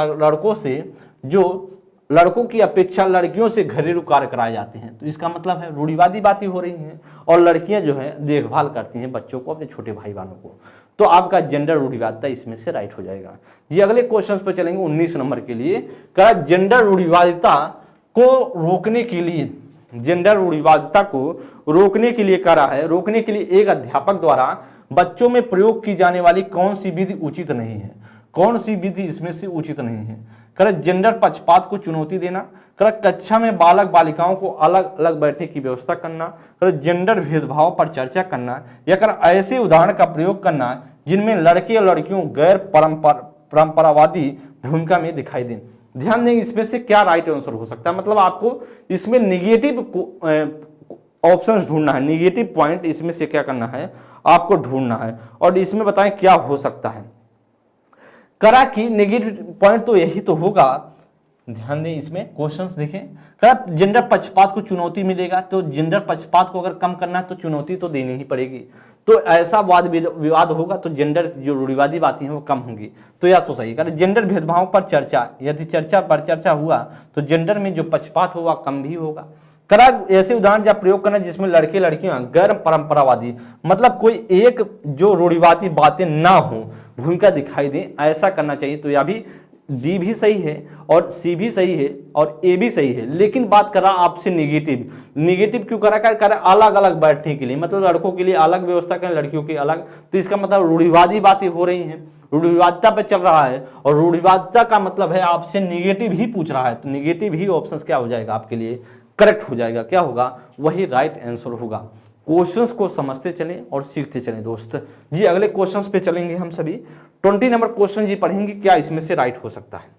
लड़कों की अपेक्षा लड़कियों से घरेलू कार्य कराए जाते हैं। तो इसका मतलब है रूढ़िवादी बातें हो रही हैं, और लड़कियां जो है देखभाल करती हैं बच्चों को, अपने छोटे भाई बहनों को। तो आपका जेंडर रूढ़िवादिता इसमें से राइट हो जाएगा जी। अगले क्वेश्चन पर चलेंगे 19 नंबर के लिए। क्या जेंडर रूढ़िवादिता को रोकने के लिए, जेंडर रूढ़िवादिता को रोकने के लिए करा है, रोकने के लिए एक अध्यापक द्वारा बच्चों में प्रयोग की जाने वाली कौन सी विधि उचित नहीं है, कौन सी विधि इसमें से उचित नहीं है। कर जेंडर पक्षपात को चुनौती देना, कर कक्षा में बालक बालिकाओं को अलग अलग बैठने की व्यवस्था करना, कर जेंडर भेदभाव पर चर्चा करना, या कर ऐसे उदाहरण का प्रयोग करना जिनमें लड़के और लड़कियों गैर परंपरावादी भूमिका में दिखाई दें। ध्यान देंगे इसमें से क्या राइट आंसर हो सकता है। मतलब आपको इसमें निगेटिव ऑप्शंस ढूंढना है, निगेटिव पॉइंट इसमें से क्या करना है, आपको ढूंढना है और इसमें बताएं क्या हो सकता है। करा कि नेगेटिव पॉइंट तो यही तो होगा, ध्यान दें इसमें क्वेश्चंस देखें। करा जेंडर पक्षपात को चुनौती मिलेगा, तो जेंडर पक्षपात को अगर कम करना है तो चुनौती तो देनी ही पड़ेगी। तो ऐसा वाद विवाद होगा तो जेंडर जो रूढ़िवादी बातें हैं वो कम होंगी। तो या तो सही करें जेंडर भेदभाव पर चर्चा, यदि चर्चा पर चर्चा हुआ तो जेंडर में जो पक्षपात होगा कम भी होगा। करा ऐसे उदाहरण या प्रयोग करना जिसमें लड़के लड़कियां गैर परंपरावादी, मतलब कोई एक जो रूढ़िवादी बातें ना हो भूमिका दिखाई दे, ऐसा करना चाहिए। तो या भी डी भी सही है और सी भी सही है और ए भी सही है। लेकिन बात करा आपसे निगेटिव, निगेटिव क्यों करा अलग अलग बैठने के लिए, मतलब लड़कों के लिए अलग व्यवस्था करें लड़कियों की अलग। तो इसका मतलब रूढ़िवादी बातें हो रही हैं, रूढ़िवादिता पे चल रहा है और रूढ़िवादिता का मतलब है आपसे निगेटिव ही पूछ रहा है। तो निगेटिव ही ऑप्शन क्या हो जाएगा आपके लिए, करेक्ट हो जाएगा। क्या होगा, वही राइट आंसर होगा। क्वेश्चंस को समझते चलें और सीखते चलें दोस्त जी। अगले क्वेश्चंस पे चलेंगे हम सभी। 20 नंबर क्वेश्चन जी पढ़ेंगे, क्या इसमें से राइट हो सकता है।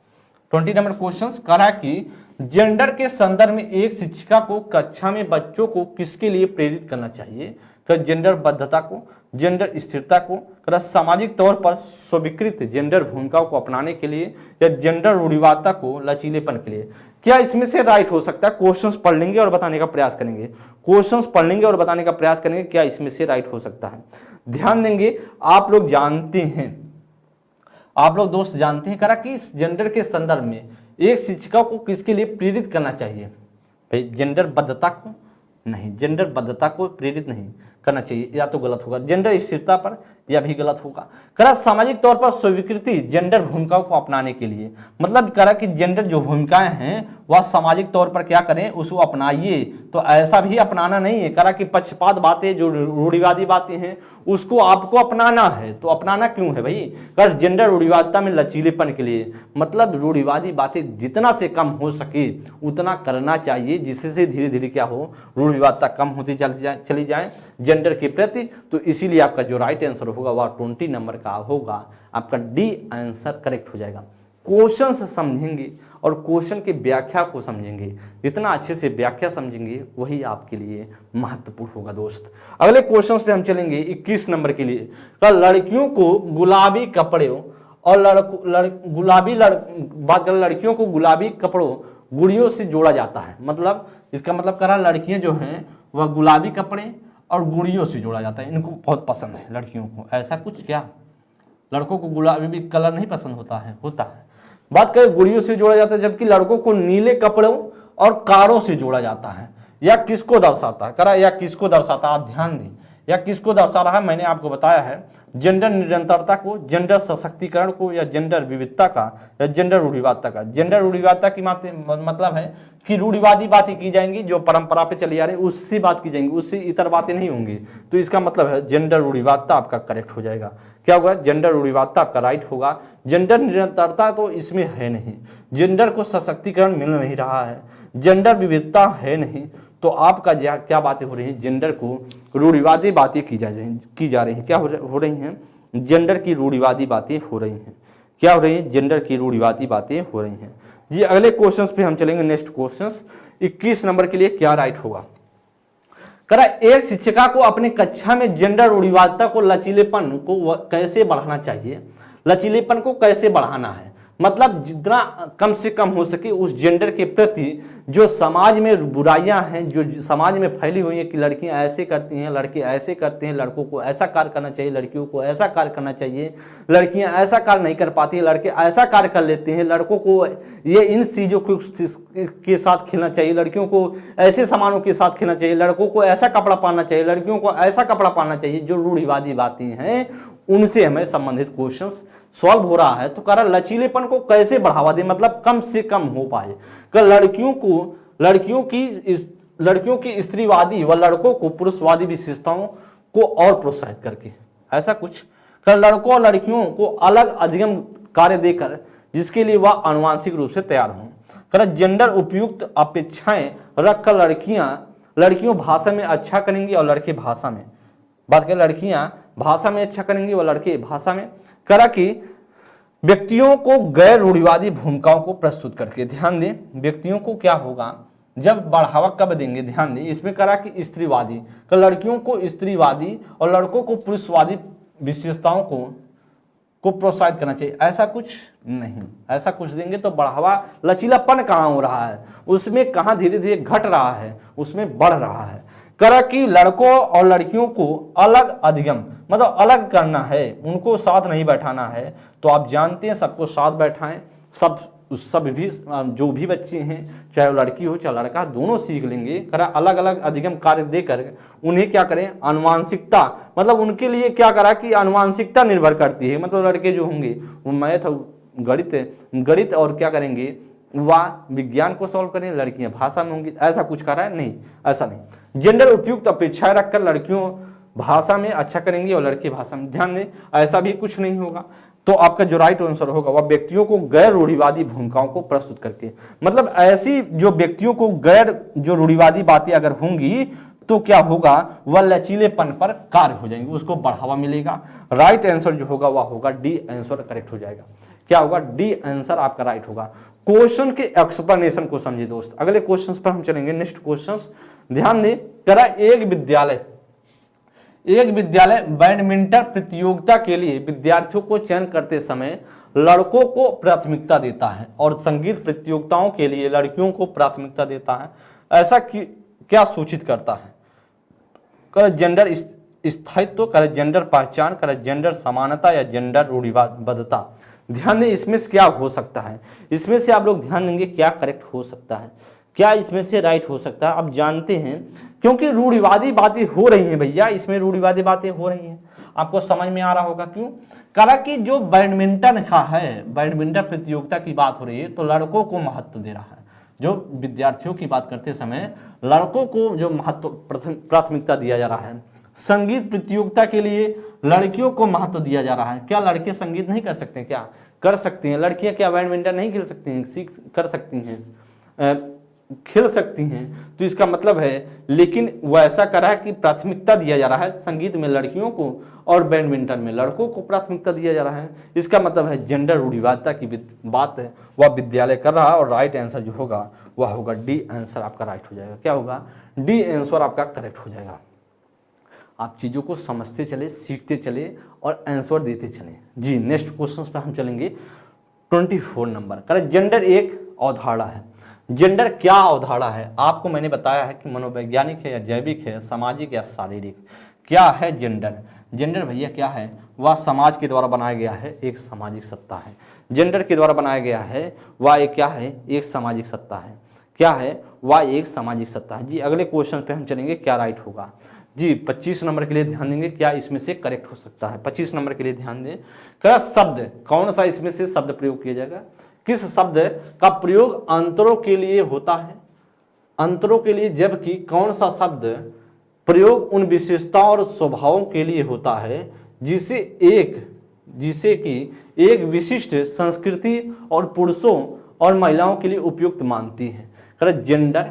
20 नंबर क्वेश्चंस करा कि जेंडर के संदर्भ में एक शिक्षिका को कक्षा में बच्चों को किसके लिए प्रेरित करना चाहिए। जेंडर बद्धता को, जेंडर स्थिरता को, सामाजिक तौर पर स्वीकृत जेंडर भूमिकाओं को अपनाने के लिए, या जेंडर रूढ़िवादिता को लचीलेपन के लिए। क्या इसमें से राइट हो सकता है। क्वेश्चंस पढ़ लेंगे और बताने का प्रयास करेंगे, क्वेश्चंस पढ़ लेंगे और बताने का प्रयास करेंगे क्या इसमें से राइट हो सकता है। ध्यान देंगे, आप लोग जानते हैं, आप लोग दोस्त जानते हैं करा कि इस जेंडर के संदर्भ में एक शिक्षिका को किसके लिए प्रेरित करना चाहिए। भाई जेंडर बद्धता को नहीं, जेंडर बद्धता को प्रेरित नहीं करना चाहिए, या तो गलत होगा। जेंडर स्थिरता पर, या भी गलत होगा। करा सामाजिक तौर पर स्वीकृति जेंडर भूमिकाओं को अपनाने के लिए, मतलब करा कि जेंडर जो भूमिकाएं हैं वह सामाजिक तौर पर क्या करें, उसको अपनाइए। तो ऐसा भी अपनाना नहीं है करा कि पक्षपात बातें जो रूढ़िवादी बातें हैं उसको आपको अपनाना है। तो अपनाना क्यों है भाई, कर जेंडर रूढ़िवादिता में लचीलेपन के लिए, मतलब रूढ़िवादी बातें जितना से कम हो सके उतना करना चाहिए, जिससे धीरे धीरे क्या हो, रूढ़िवादिता कम होती चली जाए जेंडर के प्रति। तो इसीलिए आपका जो राइट आंसर होगा वह 20 नंबर का होगा, आपका डी आंसर करेक्ट हो जाएगा। क्वेश्चन समझेंगे और क्वेश्चन की व्याख्या को समझेंगे, जितना अच्छे से व्याख्या समझेंगे वही आपके लिए महत्वपूर्ण होगा दोस्त। अगले क्वेश्चंस पे हम चलेंगे 21 नंबर के लिए। लड़कियों को गुलाबी कपड़े और बात करें लड़कियों को गुलाबी कपड़ों गुड़ियों से जोड़ा जाता है, मतलब इसका मतलब करा लड़कियां जो हैं वह गुलाबी कपड़े और गुड़ियों से जोड़ा जाता है, इनको बहुत पसंद है लड़कियों को। ऐसा कुछ क्या, लड़कों को गुलाबी कलर नहीं पसंद होता है, होता है। बात करें गुड़ियों से जोड़ा जाता है, जबकि लड़कों को नीले कपड़ों और कारों से जोड़ा जाता है। या किसको दर्शाता है करा, या किसको दर्शाता है, आप ध्यान दें, या किसको दर्शा रहा है। मैंने आपको बताया है जेंडर निरंतरता को, जेंडर सशक्तिकरण को, या जेंडर विविधता का, या जेंडर रूढ़िवादिता का। जेंडर रूढ़िवादिता की मतलब है कि रूढ़िवादी बातें की जाएंगी जो परंपरा पे चली आ रही है, उससे बात की जाएंगी, उससे इतर बातें नहीं होंगी। तो इसका मतलब है जेंडर रूढ़िवादिता आपका करेक्ट हो जाएगा। क्या होगा, जेंडर रूढ़िवादिता आपका राइट होगा। जेंडर निरंतरता तो इसमें है नहीं, जेंडर को सशक्तिकरण मिल नहीं रहा है, जेंडर विविधता है नहीं। तो आपका क्या बातें हो रही हैं, जेंडर को रूढ़िवादी बातें की जा रही हैं। क्या हो रही हैं, जेंडर की रूढ़िवादी बातें हो रही हैं। क्या हो रही है, जेंडर की रूढ़िवादी बातें हो रही हैं जी। अगले क्वेश्चंस पे हम चलेंगे, नेक्स्ट क्वेश्चंस 21 नंबर के लिए क्या राइट होगा। करा एक शिक्षिका को अपने कक्षा में जेंडर रूढ़िवादिता को, लचीलेपन को कैसे बढ़ाना चाहिए। लचीलेपन को कैसे बढ़ाना है, मतलब जितना कम से कम हो सके उस जेंडर के प्रति जो समाज में बुराइयां हैं, जो समाज में फैली हुई हैं कि लड़कियां ऐसे करती हैं, लड़के ऐसे करते हैं, लड़कों को ऐसा कार्य करना चाहिए, लड़कियों को ऐसा कार्य करना चाहिए, लड़कियां ऐसा कार्य नहीं कर पाती, लड़के ऐसा कार्य कर लेते हैं, लड़कों को ये इन चीज़ों के साथ खेलना चाहिए, लड़कियों को ऐसे सामानों के साथ खेलना चाहिए, लड़कों को ऐसा कपड़ा पहनना चाहिए, लड़कियों को ऐसा कपड़ा पहनना चाहिए, जो रूढ़िवादी बातें हैं उनसे हमें संबंधित क्वेश्चंस सॉल्व हो रहा है। तो कह रहा लचीलेपन को कैसे बढ़ावा दे, मतलब कम से कम हो पाए। लड़कियों की स्त्रीवादी व लड़कों को पुरुषवादी विशेषताओं को और प्रोत्साहित करके, ऐसा कुछ कर लड़कों और लड़कियों को अलग अधिगम कार्य देकर जिसके लिए वह आनुवांशिक रूप से तैयार हों। कर जेंडर उपयुक्त अपेक्षाएं रखकर लड़कियों भाषा में अच्छा करेंगी और लड़के भाषा में, बात करें लड़कियां भाषा में अच्छा करेंगी और लड़के भाषा में। करा कि व्यक्तियों को गैर रूढ़िवादी भूमिकाओं को प्रस्तुत करके, ध्यान दें व्यक्तियों को क्या होगा, जब बढ़ावा कब देंगे, ध्यान दें, इसमें करा कि स्त्रीवादी, तो लड़कियों को स्त्रीवादी और लड़कों को पुरुषवादी विशेषताओं को प्रोत्साहित करना चाहिए, ऐसा कुछ नहीं। ऐसा कुछ देंगे तो बढ़ावा, लचीलापन कहाँ हो रहा है, उसमें कहाँ धीरे धीरे घट रहा है, उसमें बढ़ रहा है। करा कि लड़कों और लड़कियों को अलग अधिगम, मतलब अलग करना है, उनको साथ नहीं बैठाना है। तो आप जानते हैं सबको साथ बैठाएं, सब भी जो भी बच्चे हैं, चाहे वो लड़की हो चाहे लड़का, दोनों सीख लेंगे। करा अलग अलग अधिगम कार्य देकर उन्हें क्या करें, आनुवांशिकता, मतलब उनके लिए क्या करा कि आनुवांशिकता निर्भर करती है, मतलब लड़के जो होंगे वो मैथ गणित और क्या करेंगे, वह विज्ञान को सॉल्व करें, लड़कियां भाषा में होंगी, ऐसा कुछ करा है नहीं, ऐसा नहीं। जेंडर उपयुक्त अपेक्षाएं रखकर लड़कियों भाषा में अच्छा करेंगे और लड़के भाषा में, ध्यान दें, ऐसा भी कुछ नहीं होगा। तो आपका जो राइट आंसर होगा वह व्यक्तियों को गैर रूढ़िवादी भूमिकाओं को प्रस्तुत करके, मतलब ऐसी जो व्यक्तियों को गैर जो रूढ़िवादी बातें अगर होंगी तो क्या होगा, वह लचीलेपन पर कार्य हो जाएंगे, उसको बढ़ावा मिलेगा। राइट आंसर जो होगा वह होगा डी आंसर करेक्ट हो जाएगा। क्या होगा, डी आंसर आपका राइट होगा। क्वेश्चन के एक्सप्लेनेशन को समझिए दोस्त, अगले क्वेश्चंस पर हम चलेंगे। नेक्स्ट क्वेश्चंस ध्यान दें, करा एक विद्यालय बैडमिंटन प्रतियोगिता के लिए विद्यार्थियों को चयन करते समय लड़कों को प्राथमिकता देता है और संगीत प्रतियोगिताओं के लिए लड़कियों को प्राथमिकता देता है, ऐसा क्या सूचित करता है। कर जेंडर स्थायित्व, कर जेंडर पहचान, कर जेंडर समानता या जेंडर रूढ़िबद्धता। ध्यान दें, इसमें से क्या हो सकता है, इसमें से आप लोग ध्यान देंगे क्या करेक्ट हो सकता है, क्या इसमें से राइट हो सकता है। आप जानते हैं क्योंकि रूढ़िवादी बातें हो रही हैं भैया, इसमें रूढ़िवादी बातें हो रही हैं, आपको समझ में आ रहा होगा क्यों। करा कि जो बैडमिंटन का है, बैडमिंटन प्रतियोगिता की बात हो रही है तो लड़कों को महत्व दे रहा है, जो विद्यार्थियों की बात करते समय लड़कों को जो महत्व प्राथमिकता दिया जा रहा है। संगीत प्रतियोगिता के लिए लड़कियों को महत्व दिया जा रहा है। क्या लड़के संगीत नहीं कर सकते, क्या कर सकते हैं, लड़कियां क्या बैडमिंटन नहीं खेल सकती हैं, सीख कर सकती हैं, खेल सकती हैं। तो इसका मतलब है, लेकिन वो ऐसा करा है कि प्राथमिकता दिया जा रहा है, संगीत में लड़कियों को और बैडमिंटन में लड़कों को प्राथमिकता दिया जा रहा है। इसका मतलब है जेंडर रूढ़िवादिता की बात है वह विद्यालय कर रहा है, और राइट आंसर जो होगा वह होगा डी आंसर आपका राइट हो जाएगा। क्या होगा, डी आंसर आपका करेक्ट हो जाएगा। आप चीज़ों को समझते चले, सीखते चले और आंसर देते चले। जी नेक्स्ट क्वेश्चन पर हम चलेंगे। 24 नंबर, करें जेंडर एक अवधारणा है। जेंडर क्या अवधारणा है, आपको मैंने बताया है कि मनोवैज्ञानिक है या जैविक है, सामाजिक या शारीरिक। क्या है जेंडर, जेंडर भैया क्या है, वह समाज के द्वारा बनाया गया है, एक सामाजिक सत्ता है। जेंडर के द्वारा बनाया गया है वह एक क्या है, एक सामाजिक सत्ता है। क्या है, वह एक सामाजिक सत्ता है। जी अगले क्वेश्चन पे हम चलेंगे, क्या राइट होगा। जी 25 नंबर के लिए ध्यान देंगे, क्या इसमें से करेक्ट हो सकता है। 25 नंबर के लिए ध्यान दें, क्या शब्द, कौन सा इसमें से शब्द प्रयोग किया जाएगा, किस शब्द का प्रयोग अंतरों के लिए होता है, अंतरों के लिए, जबकि कौन सा शब्द प्रयोग उन विशेषताओं और स्वभावों के लिए होता है जिसे कि एक विशिष्ट संस्कृति और पुरुषों और महिलाओं के लिए उपयुक्त मानती है। जेंडर,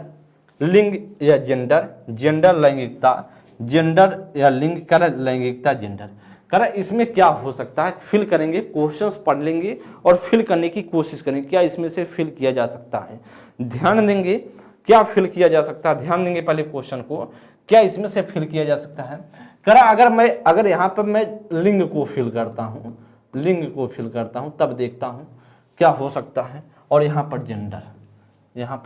लिंग या जेंडर, जेंडर लैंगिकता, जेंडर या लिंग कर लैंगिकता, जेंडर करा। इसमें क्या हो सकता है, फिल करेंगे, क्वेश्चंस पढ़ लेंगे और फिल करने की कोशिश करेंगे, क्या इसमें से फिल किया जा सकता है। ध्यान देंगे क्या फिल किया जा सकता है, ध्यान देंगे पहले क्वेश्चन को, क्या इसमें से फिल किया जा सकता है। करा अगर यहाँ पर मैं लिंग को फिल करता हूँ, लिंग को फिल करता हूँ, तब देखता हूँ क्या हो सकता है। और यहाँ पर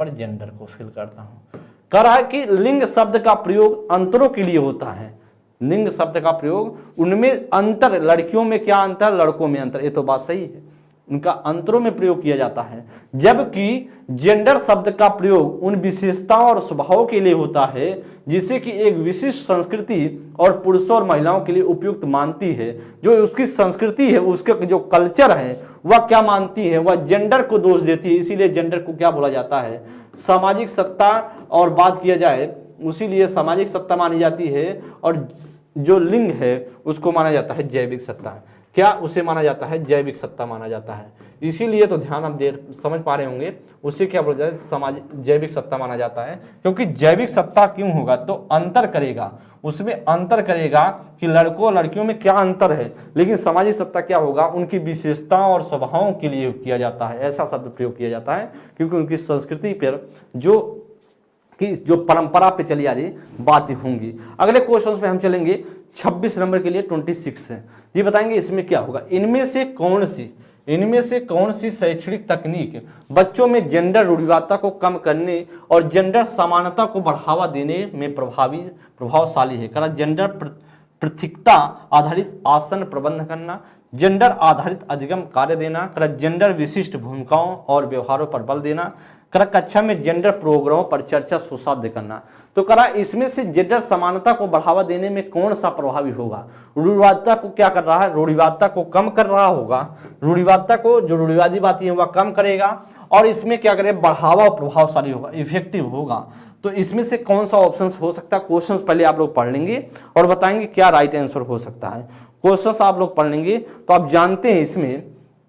जेंडर को फिल करता हूँ। करा है कि लिंग शब्द का प्रयोग अंतरों के लिए होता है, लिंग शब्द का प्रयोग उनमें अंतर, लड़कियों में क्या अंतर, लड़कों में अंतर, ये तो बात सही है, उनका अंतरों में प्रयोग किया जाता है। जबकि जेंडर शब्द का प्रयोग उन विशेषताओं और स्वभावों के लिए होता है जिसे कि एक विशिष्ट संस्कृति और पुरुषों और महिलाओं के लिए उपयुक्त मानती है। जो उसकी संस्कृति है, उसका जो कल्चर है, वह क्या मानती है, वह जेंडर को दोष देती है। इसीलिए जेंडर को क्या बोला जाता है, सामाजिक सत्ता। और बात किया जाए उसीलिए सामाजिक सत्ता मानी जाती है, और जो लिंग है उसको माना जाता है जैविक सत्ता। क्या उसे माना जाता है, जैविक सत्ता माना जाता है। इसीलिए तो ध्यान आप देर समझ पा रहे होंगे, उसे क्या बोला जाता है, समाज जैविक सत्ता माना जाता है। क्योंकि जैविक सत्ता क्यों होगा, तो अंतर करेगा, उसमें अंतर करेगा कि लड़कों और लड़कियों में क्या अंतर है। लेकिन सामाजिक सत्ता क्या होगा, उनकी विशेषताओं और स्वभावों के लिए किया जाता है, ऐसा शब्द प्रयोग किया जाता है। क्योंकि उनकी संस्कृति पर जो कि जो परंपरा पे चली आ रही बातें होंगी। अगले क्वेश्चन पे हम चलेंगे 26 नंबर के लिए 26 है जी। बताएंगे इसमें क्या होगा। इनमें से कौन सी शैक्षणिक तकनीक बच्चों में जेंडर रूढ़िवादिता को कम करने और जेंडर समानता को बढ़ावा देने में प्रभावशाली है। करा जेंडर पृथकता आधारित आसन प्रबंध करना, जेंडर आधारित अधिगम कार्य देना, करा जेंडर विशिष्ट भूमिकाओं और व्यवहारों पर बल देना, करा कक्षा में जेंडर प्रोग्रामों पर चर्चा सुसाध्य करना। तो करा इसमें से जेंडर समानता को बढ़ावा देने में कौन सा प्रभावी होगा। रूढ़िवादिता को क्या कर रहा है, रूढ़िवादिता को कम कर रहा होगा। रूढ़िवादिता को जो रूढ़िवादी बातें हैं वह कम करेगा और इसमें क्या करेगा, बढ़ावा और प्रभावशाली होगा, इफेक्टिव होगा। तो इसमें से कौन सा ऑप्शन हो सकता है। क्वेश्चन पहले आप लोग पढ़ लेंगे और बताएंगे क्या राइट आंसर हो सकता है। क्वेश्चन आप लोग पढ़ लेंगे तो आप जानते हैं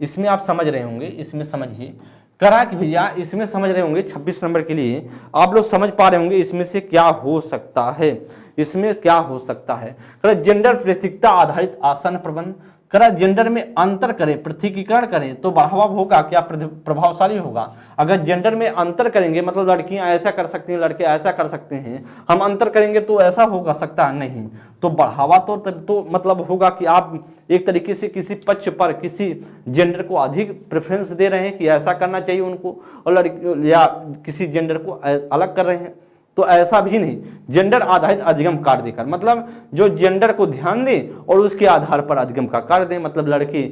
इसमें आप समझ रहे होंगे। इसमें समझिए करा कि भैया इसमें समझ रहे होंगे 26 नंबर के लिए आप लोग समझ पा रहे होंगे इसमें से क्या हो सकता है। इसमें क्या हो सकता है, करा जेंडर पृथकता आधारित आसन प्रबंध, करा जेंडर में अंतर करें, पृथकीकरण करें तो बढ़ावा होगा, क्या प्रभावशाली होगा। अगर जेंडर में अंतर करेंगे मतलब लड़कियां ऐसा कर सकती हैं, लड़के ऐसा कर सकते हैं, हम अंतर करेंगे तो ऐसा होगा सकता है नहीं। तो बढ़ावा तो मतलब होगा कि आप एक तरीके से किसी पक्ष पर किसी जेंडर को अधिक प्रेफरेंस दे रहे हैं कि ऐसा करना चाहिए उनको, और लड़की या किसी जेंडर को अलग कर रहे हैं। तो ऐसा भी नहीं, जेंडर आधारित अधिगम कार्य देकर मतलब जो जेंडर को ध्यान दें और उसके आधार पर अधिगम का कार्य दें। मतलब लड़के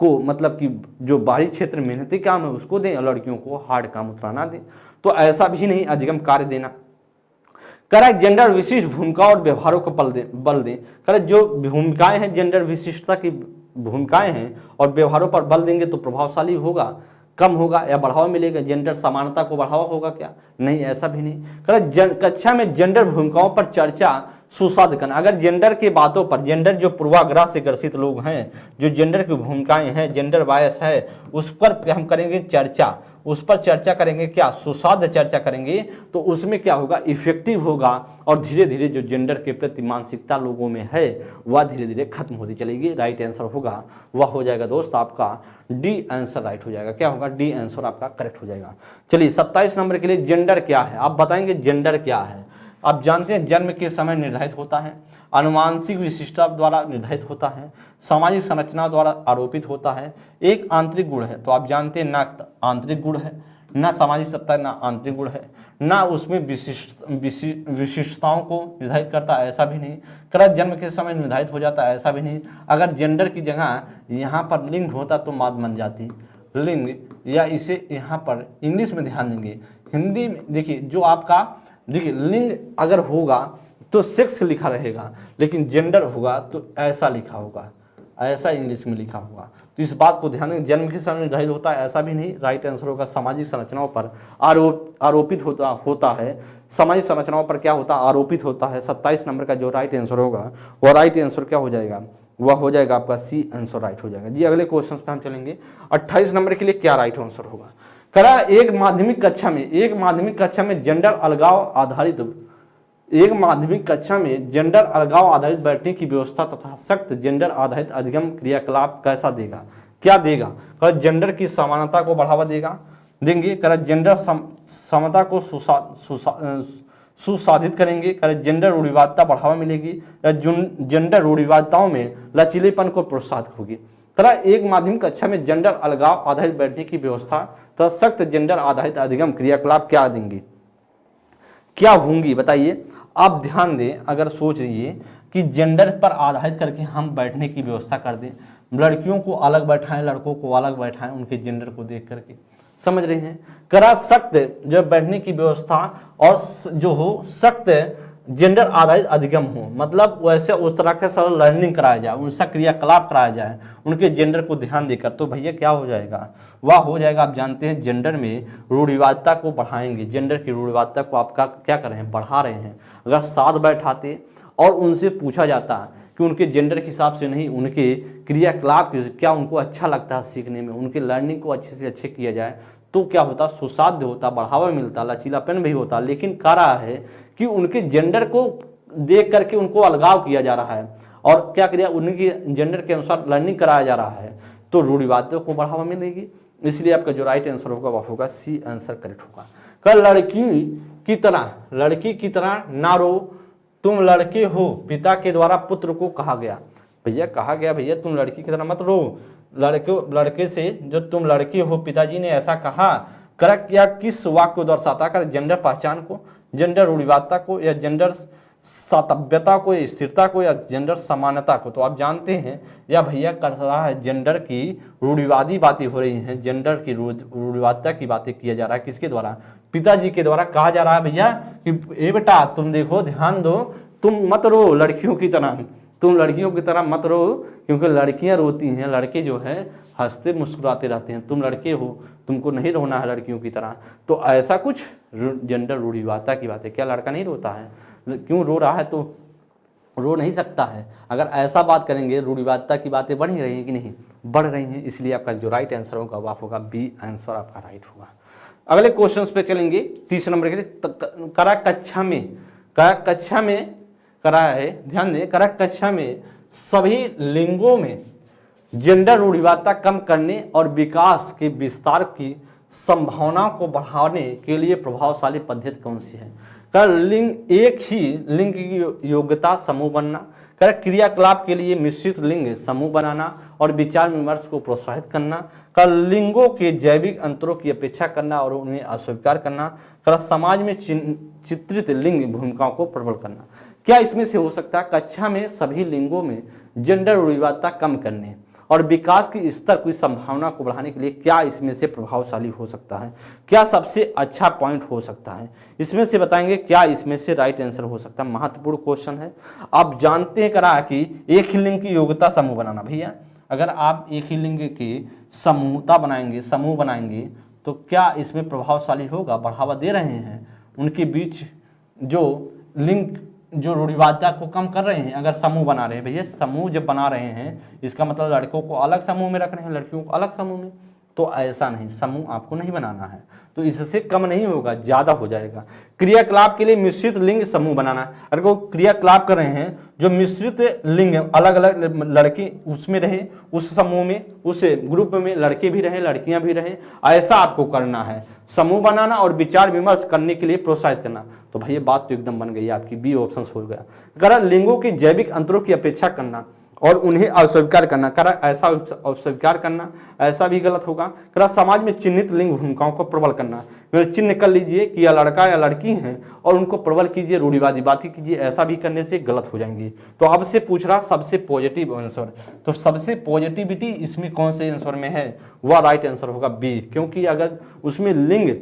को मतलब कि जो बाहरी क्षेत्र मेहनती काम है उसको दें और लड़कियों को हार्ड काम उतराना दें। तो ऐसा भी नहीं, अधिगम कार्य देना। करा जेंडर विशिष्ट भूमिका और व्यवहारों को बल दें। करा जो भूमिकाएं हैं, जेंडर विशिष्टता की भूमिकाएं हैं और व्यवहारों पर बल देंगे तो प्रभावशाली होगा, कम होगा या बढ़ावा मिलेगा। जेंडर समानता को बढ़ावा होगा क्या, नहीं ऐसा भी नहीं। कक्षा में जेंडर भूमिकाओं पर चर्चा सुसाध्य करना। अगर जेंडर के बातों पर, जेंडर जो पूर्वाग्रह से ग्रसित लोग हैं, जो जेंडर की भूमिकाएं हैं, जेंडर बायस है, उस पर हम करेंगे चर्चा, उस पर चर्चा करेंगे, क्या सुसाध्य चर्चा करेंगे तो उसमें क्या होगा, इफेक्टिव होगा और धीरे धीरे जो जेंडर के प्रति मानसिकता लोगों में है वह धीरे धीरे खत्म होती चलेगी। राइट आंसर होगा वह हो जाएगा दोस्त आपका डी आंसर राइट हो जाएगा। क्या होगा, डी आंसर आपका करेक्ट हो जाएगा। चलिए 27 नंबर के लिए जेंडर क्या है आप बताएंगे। जेंडर क्या है आप जानते हैं, जन्म के समय निर्धारित होता है, अनुवांशिक विशिष्टता द्वारा निर्धारित होता है, सामाजिक संरचना द्वारा आरोपित होता है, एक आंतरिक गुण है। तो आप जानते हैं ना आंतरिक गुण है, ना सामाजिक सत्ता, ना आंतरिक गुण है, ना उसमें विशिष्टताओं को निर्धारित करता है, ऐसा भी नहीं। करा जन्म के समय निर्धारित हो जाता है, ऐसा भी नहीं। अगर जेंडर की जगह यहाँ पर लिंग होता तो माद बन जाती लिंग, या इसे यहाँ पर इंग्लिश में ध्यान देंगे, हिंदी में देखिए जो आपका देखिए लिंग अगर होगा तो सेक्स लिखा रहेगा, लेकिन जेंडर होगा तो ऐसा लिखा होगा, ऐसा इंग्लिश में लिखा होगा। तो इस बात को ध्यान दें, जन्म के समय निर्धारित होता है ऐसा भी नहीं। राइट आंसर होगा सामाजिक संरचनाओं पर आरोपित होता है। सामाजिक संरचनाओं पर क्या होता है, आरोपित होता है। 27 नंबर का जो राइट आंसर होगा वह राइट आंसर क्या हो जाएगा, वह हो जाएगा आपका सी आंसर राइट हो जाएगा जी। अगले क्वेश्चन पे हम चलेंगे। 28 नंबर के लिए क्या राइट आंसर होगा। करा एक माध्यमिक कक्षा में जेंडर अलगाव आधारित बैठने की व्यवस्था तथा सख्त जेंडर आधारित अधिगम क्रियाकलाप कैसा देगा, क्या देगा। करा जेंडर की समानता को बढ़ावा देंगे। करा जेंडर समता को सुसाधित करेंगे। करा जेंडर रूढ़िवादिता बढ़ावा मिलेगी या जेंडर रूढ़िवादिताओं में लचीलेपन को प्रोत्साहित होगी। करा एक माध्यमिक कक्षा में जेंडर अलगाव आधारित बैठने की व्यवस्था तथा सख्त जेंडर आधारित अधिगम क्रियाकलाप क्या देंगे, क्या होंगी बताइए। आप ध्यान दें, अगर सोच रहिए कि जेंडर पर आधारित करके हम बैठने की व्यवस्था कर दें, लड़कियों को अलग बैठाएं, लड़कों को अलग बैठाएं, उनके जेंडर को देख करके, समझ रहे हैं। करा सख्त जो बैठने की व्यवस्था और जो हो सख्त जेंडर आधारित अधिगम हो, मतलब वैसे उस तरह के सरल लर्निंग कराया जाए, उनसे क्रियाकलाप कराया जाए उनके जेंडर को ध्यान देकर, तो भैया क्या हो जाएगा, वह हो जाएगा। आप जानते हैं जेंडर में रूढ़िवादिता को बढ़ाएंगे, जेंडर की रूढ़िवादिता को आपका क्या कर रहे हैं, बढ़ा रहे हैं। अगर साथ बैठाते और उनसे पूछा जाता कि उनके जेंडर के हिसाब से नहीं, उनके क्रियाकलाप क्या उनको अच्छा लगता है सीखने में, उनके लर्निंग को अच्छे से अच्छे किया जाए, तो क्या होता, सुसाध्य होता, बढ़ावा मिलता, लचीलापन भी होता। लेकिन कह रहा है कि उनके जेंडर को देख करके उनको अलगाव किया जा रहा है और क्या किया, उनकी जेंडर के अनुसार लर्निंग कराया जा रहा है, तो रूढ़िवादिता को बढ़ावा मिलेगी। इसलिए आपका जो राइट आंसर होगा वह होगा सी आंसर करेक्ट होगा। कल लड़की की तरह, लड़की की तरह ना रो, तुम लड़के हो, पिता के द्वारा पुत्र को कहा गया। भैया कहा गया भैया तुम लड़की की तरह मत रो, लड़के से जो तुम लड़के हो, पिताजी ने ऐसा कहा। करक या किस वाक्य को दर्शाता है? जेंडर पहचान को, जेंडर रूढ़िवादिता को, या जेंडर सातव्यता को, या स्थिरता को, या जेंडर समानता को। तो आप जानते हैं या भैया कर रहा है जेंडर की रूढ़िवादी बातें हो रही हैं, जेंडर की रूढ़िवादिता की बातें किया जा रहा है। किसके द्वारा? पिताजी के द्वारा कहा जा रहा है भैया कि ए बेटा तुम देखो, ध्यान दो, तुम मत रो लड़कियों की तरह, तुम लड़कियों की तरह मत रो, क्योंकि लड़कियां रोती हैं, लड़के जो है हंसते मुस्कुराते रहते हैं। तुम लड़के हो, तुमको नहीं रोना है लड़कियों की तरह। तो ऐसा कुछ जेंडर रूढ़िवादिता की बात है। क्या लड़का नहीं रोता है? क्यों रो रहा है? तो रो नहीं सकता है। अगर ऐसा बात करेंगे, रूढ़िवादिता की बातें बढ़ रही हैं कि नहीं? बढ़ रही हैं। इसलिए आपका जो राइट आंसर होगा वो होगा बी आंसर आपका राइट होगा। अगले क्वेश्चन पे चलेंगे, 30 नंबर के। करा कक्षा में करा है, ध्यान दें, करा कक्षा में सभी लिंगों में जेंडर रूढ़िवादिता कम करने और विकास के विस्तार की संभावना को बढ़ाने के लिए प्रभावशाली पद्धति कौन सी है? कर लिंग, एक ही लिंग की योग्यता समूह बनना, कर क्रियाकलाप के लिए मिश्रित लिंग समूह बनाना और विचार विमर्श को प्रोत्साहित करना, कर लिंगों के जैविक अंतरों की अपेक्षा करना और उन्हें अस्वीकार करना, कर समाज में चित्रित लिंग भूमिकाओं को प्रबल करना। क्या इसमें से हो सकता है? कक्षा में सभी लिंगों में जेंडर रूढ़िवादिता कम करने और विकास की स्तर की संभावना को बढ़ाने के लिए क्या इसमें से प्रभावशाली हो सकता है? क्या सबसे अच्छा पॉइंट हो सकता है? इसमें से बताएंगे क्या इसमें से राइट आंसर हो सकता है। महत्वपूर्ण क्वेश्चन है। आप जानते हैं करा कि एक ही लिंग की योग्यता समूह बनाना। भैया अगर आप एक ही लिंग की समूह बनाएंगे तो क्या इसमें प्रभावशाली होगा? बढ़ावा दे रहे हैं उनके बीच जो लिंग जो रूढ़िवादिता को कम कर रहे हैं। अगर समूह बना रहे हैं, भैया समूह जब बना रहे हैं इसका मतलब लड़कों को अलग समूह में रख रहे हैं, लड़कियों को अलग समूह में। तो ऐसा नहीं, समूह आपको नहीं बनाना है, तो इससे कम नहीं होगा, ज़्यादा हो जाएगा। क्रियाकलाप के लिए मिश्रित लिंग समूह बनाना। अगर वो क्रियाकलाप कर रहे हैं जो मिश्रित लिंग, अलग अलग लड़के उसमें रहे, उस समूह में, उस ग्रुप में लड़के भी रहे लड़कियां भी रहे, ऐसा आपको करना है। समूह बनाना और विचार विमर्श करने के लिए प्रोत्साहित करना। तो भैया बात तो एकदम बन गई आपकी, बी ऑप्शन हो गया। अगर लिंगों के जैविक अंतरों की अपेक्षा करना और उन्हें अस्वीकार करना, करा ऐसा अस्वीकार करना, ऐसा भी गलत होगा। करा समाज में चिन्हित लिंग भूमिकाओं को प्रबल करना, चिन्ह कर लीजिए कि या लड़का या लड़की हैं और उनको प्रबल कीजिए, रूढ़िवादी बातें कीजिए, ऐसा भी करने से गलत हो जाएंगे। तो आपसे पूछ रहा सबसे पॉजिटिव आंसर, तो सबसे पॉजिटिविटी इसमें कौन से आंसर में है? वह राइट आंसर होगा बी, क्योंकि अगर उसमें लिंग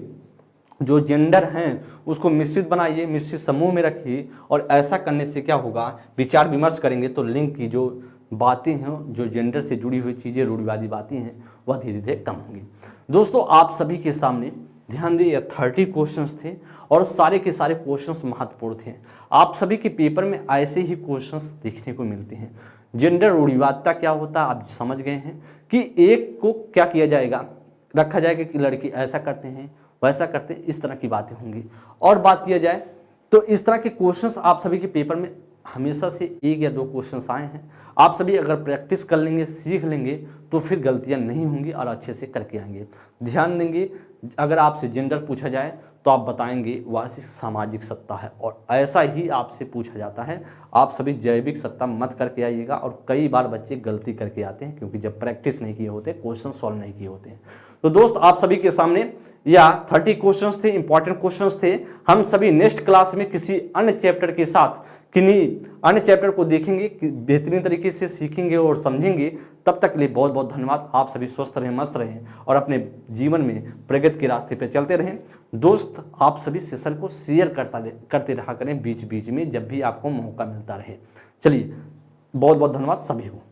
जो जेंडर हैं उसको मिश्रित बनाइए, मिश्रित समूह में रखिए, और ऐसा करने से क्या होगा? विचार विमर्श करेंगे तो लिंग की जो बातें हैं, जो जेंडर से जुड़ी हुई चीज़ें, रूढ़िवादी बातें हैं, वह धीरे धीरे कम होंगी। दोस्तों आप सभी के सामने ध्यान दिए 30 क्वेश्चंस थे और सारे के सारे क्वेश्चंस महत्वपूर्ण थे। आप सभी के पेपर में ऐसे ही क्वेश्चंस देखने को मिलते हैं। जेंडर रूढ़िवादिता क्या होता है आप समझ गए हैं कि एक को क्या किया जाएगा, रखा जाएगा कि लड़की ऐसा करते हैं वैसा करते हैं, इस तरह की बातें होंगी। और बात किया जाए तो इस तरह के क्वेश्चंस आप सभी के पेपर में हमेशा से 1 या 2 क्वेश्चंस आए हैं। आप सभी अगर प्रैक्टिस कर लेंगे, सीख लेंगे, तो फिर गलतियां नहीं होंगी और अच्छे से करके आएंगे। ध्यान देंगे, अगर आपसे जेंडर पूछा जाए तो आप बताएंगे वह सामाजिक सत्ता है, और ऐसा ही आपसे पूछा जाता है। आप सभी जैविक सत्ता मत करके आइएगा, और कई बार बच्चे गलती करके आते हैं क्योंकि जब प्रैक्टिस नहीं किए होते, क्वेश्चन सॉल्व नहीं किए होते हैं। तो दोस्त आप सभी के सामने या 30 क्वेश्चंस थे, इंपॉर्टेंट क्वेश्चंस थे। हम सभी नेक्स्ट क्लास में किसी अन्य चैप्टर के साथ किन्हीं अन्य चैप्टर को देखेंगे, बेहतरीन तरीके से सीखेंगे और समझेंगे। तब तक के लिए बहुत बहुत धन्यवाद। आप सभी स्वस्थ रहें, मस्त रहें और अपने जीवन में प्रगति के रास्ते पर चलते रहें। दोस्त आप सभी सेशन को शेयर करते रहा करें बीच बीच में, जब भी आपको मौका मिलता रहे। चलिए बहुत बहुत धन्यवाद सभी को।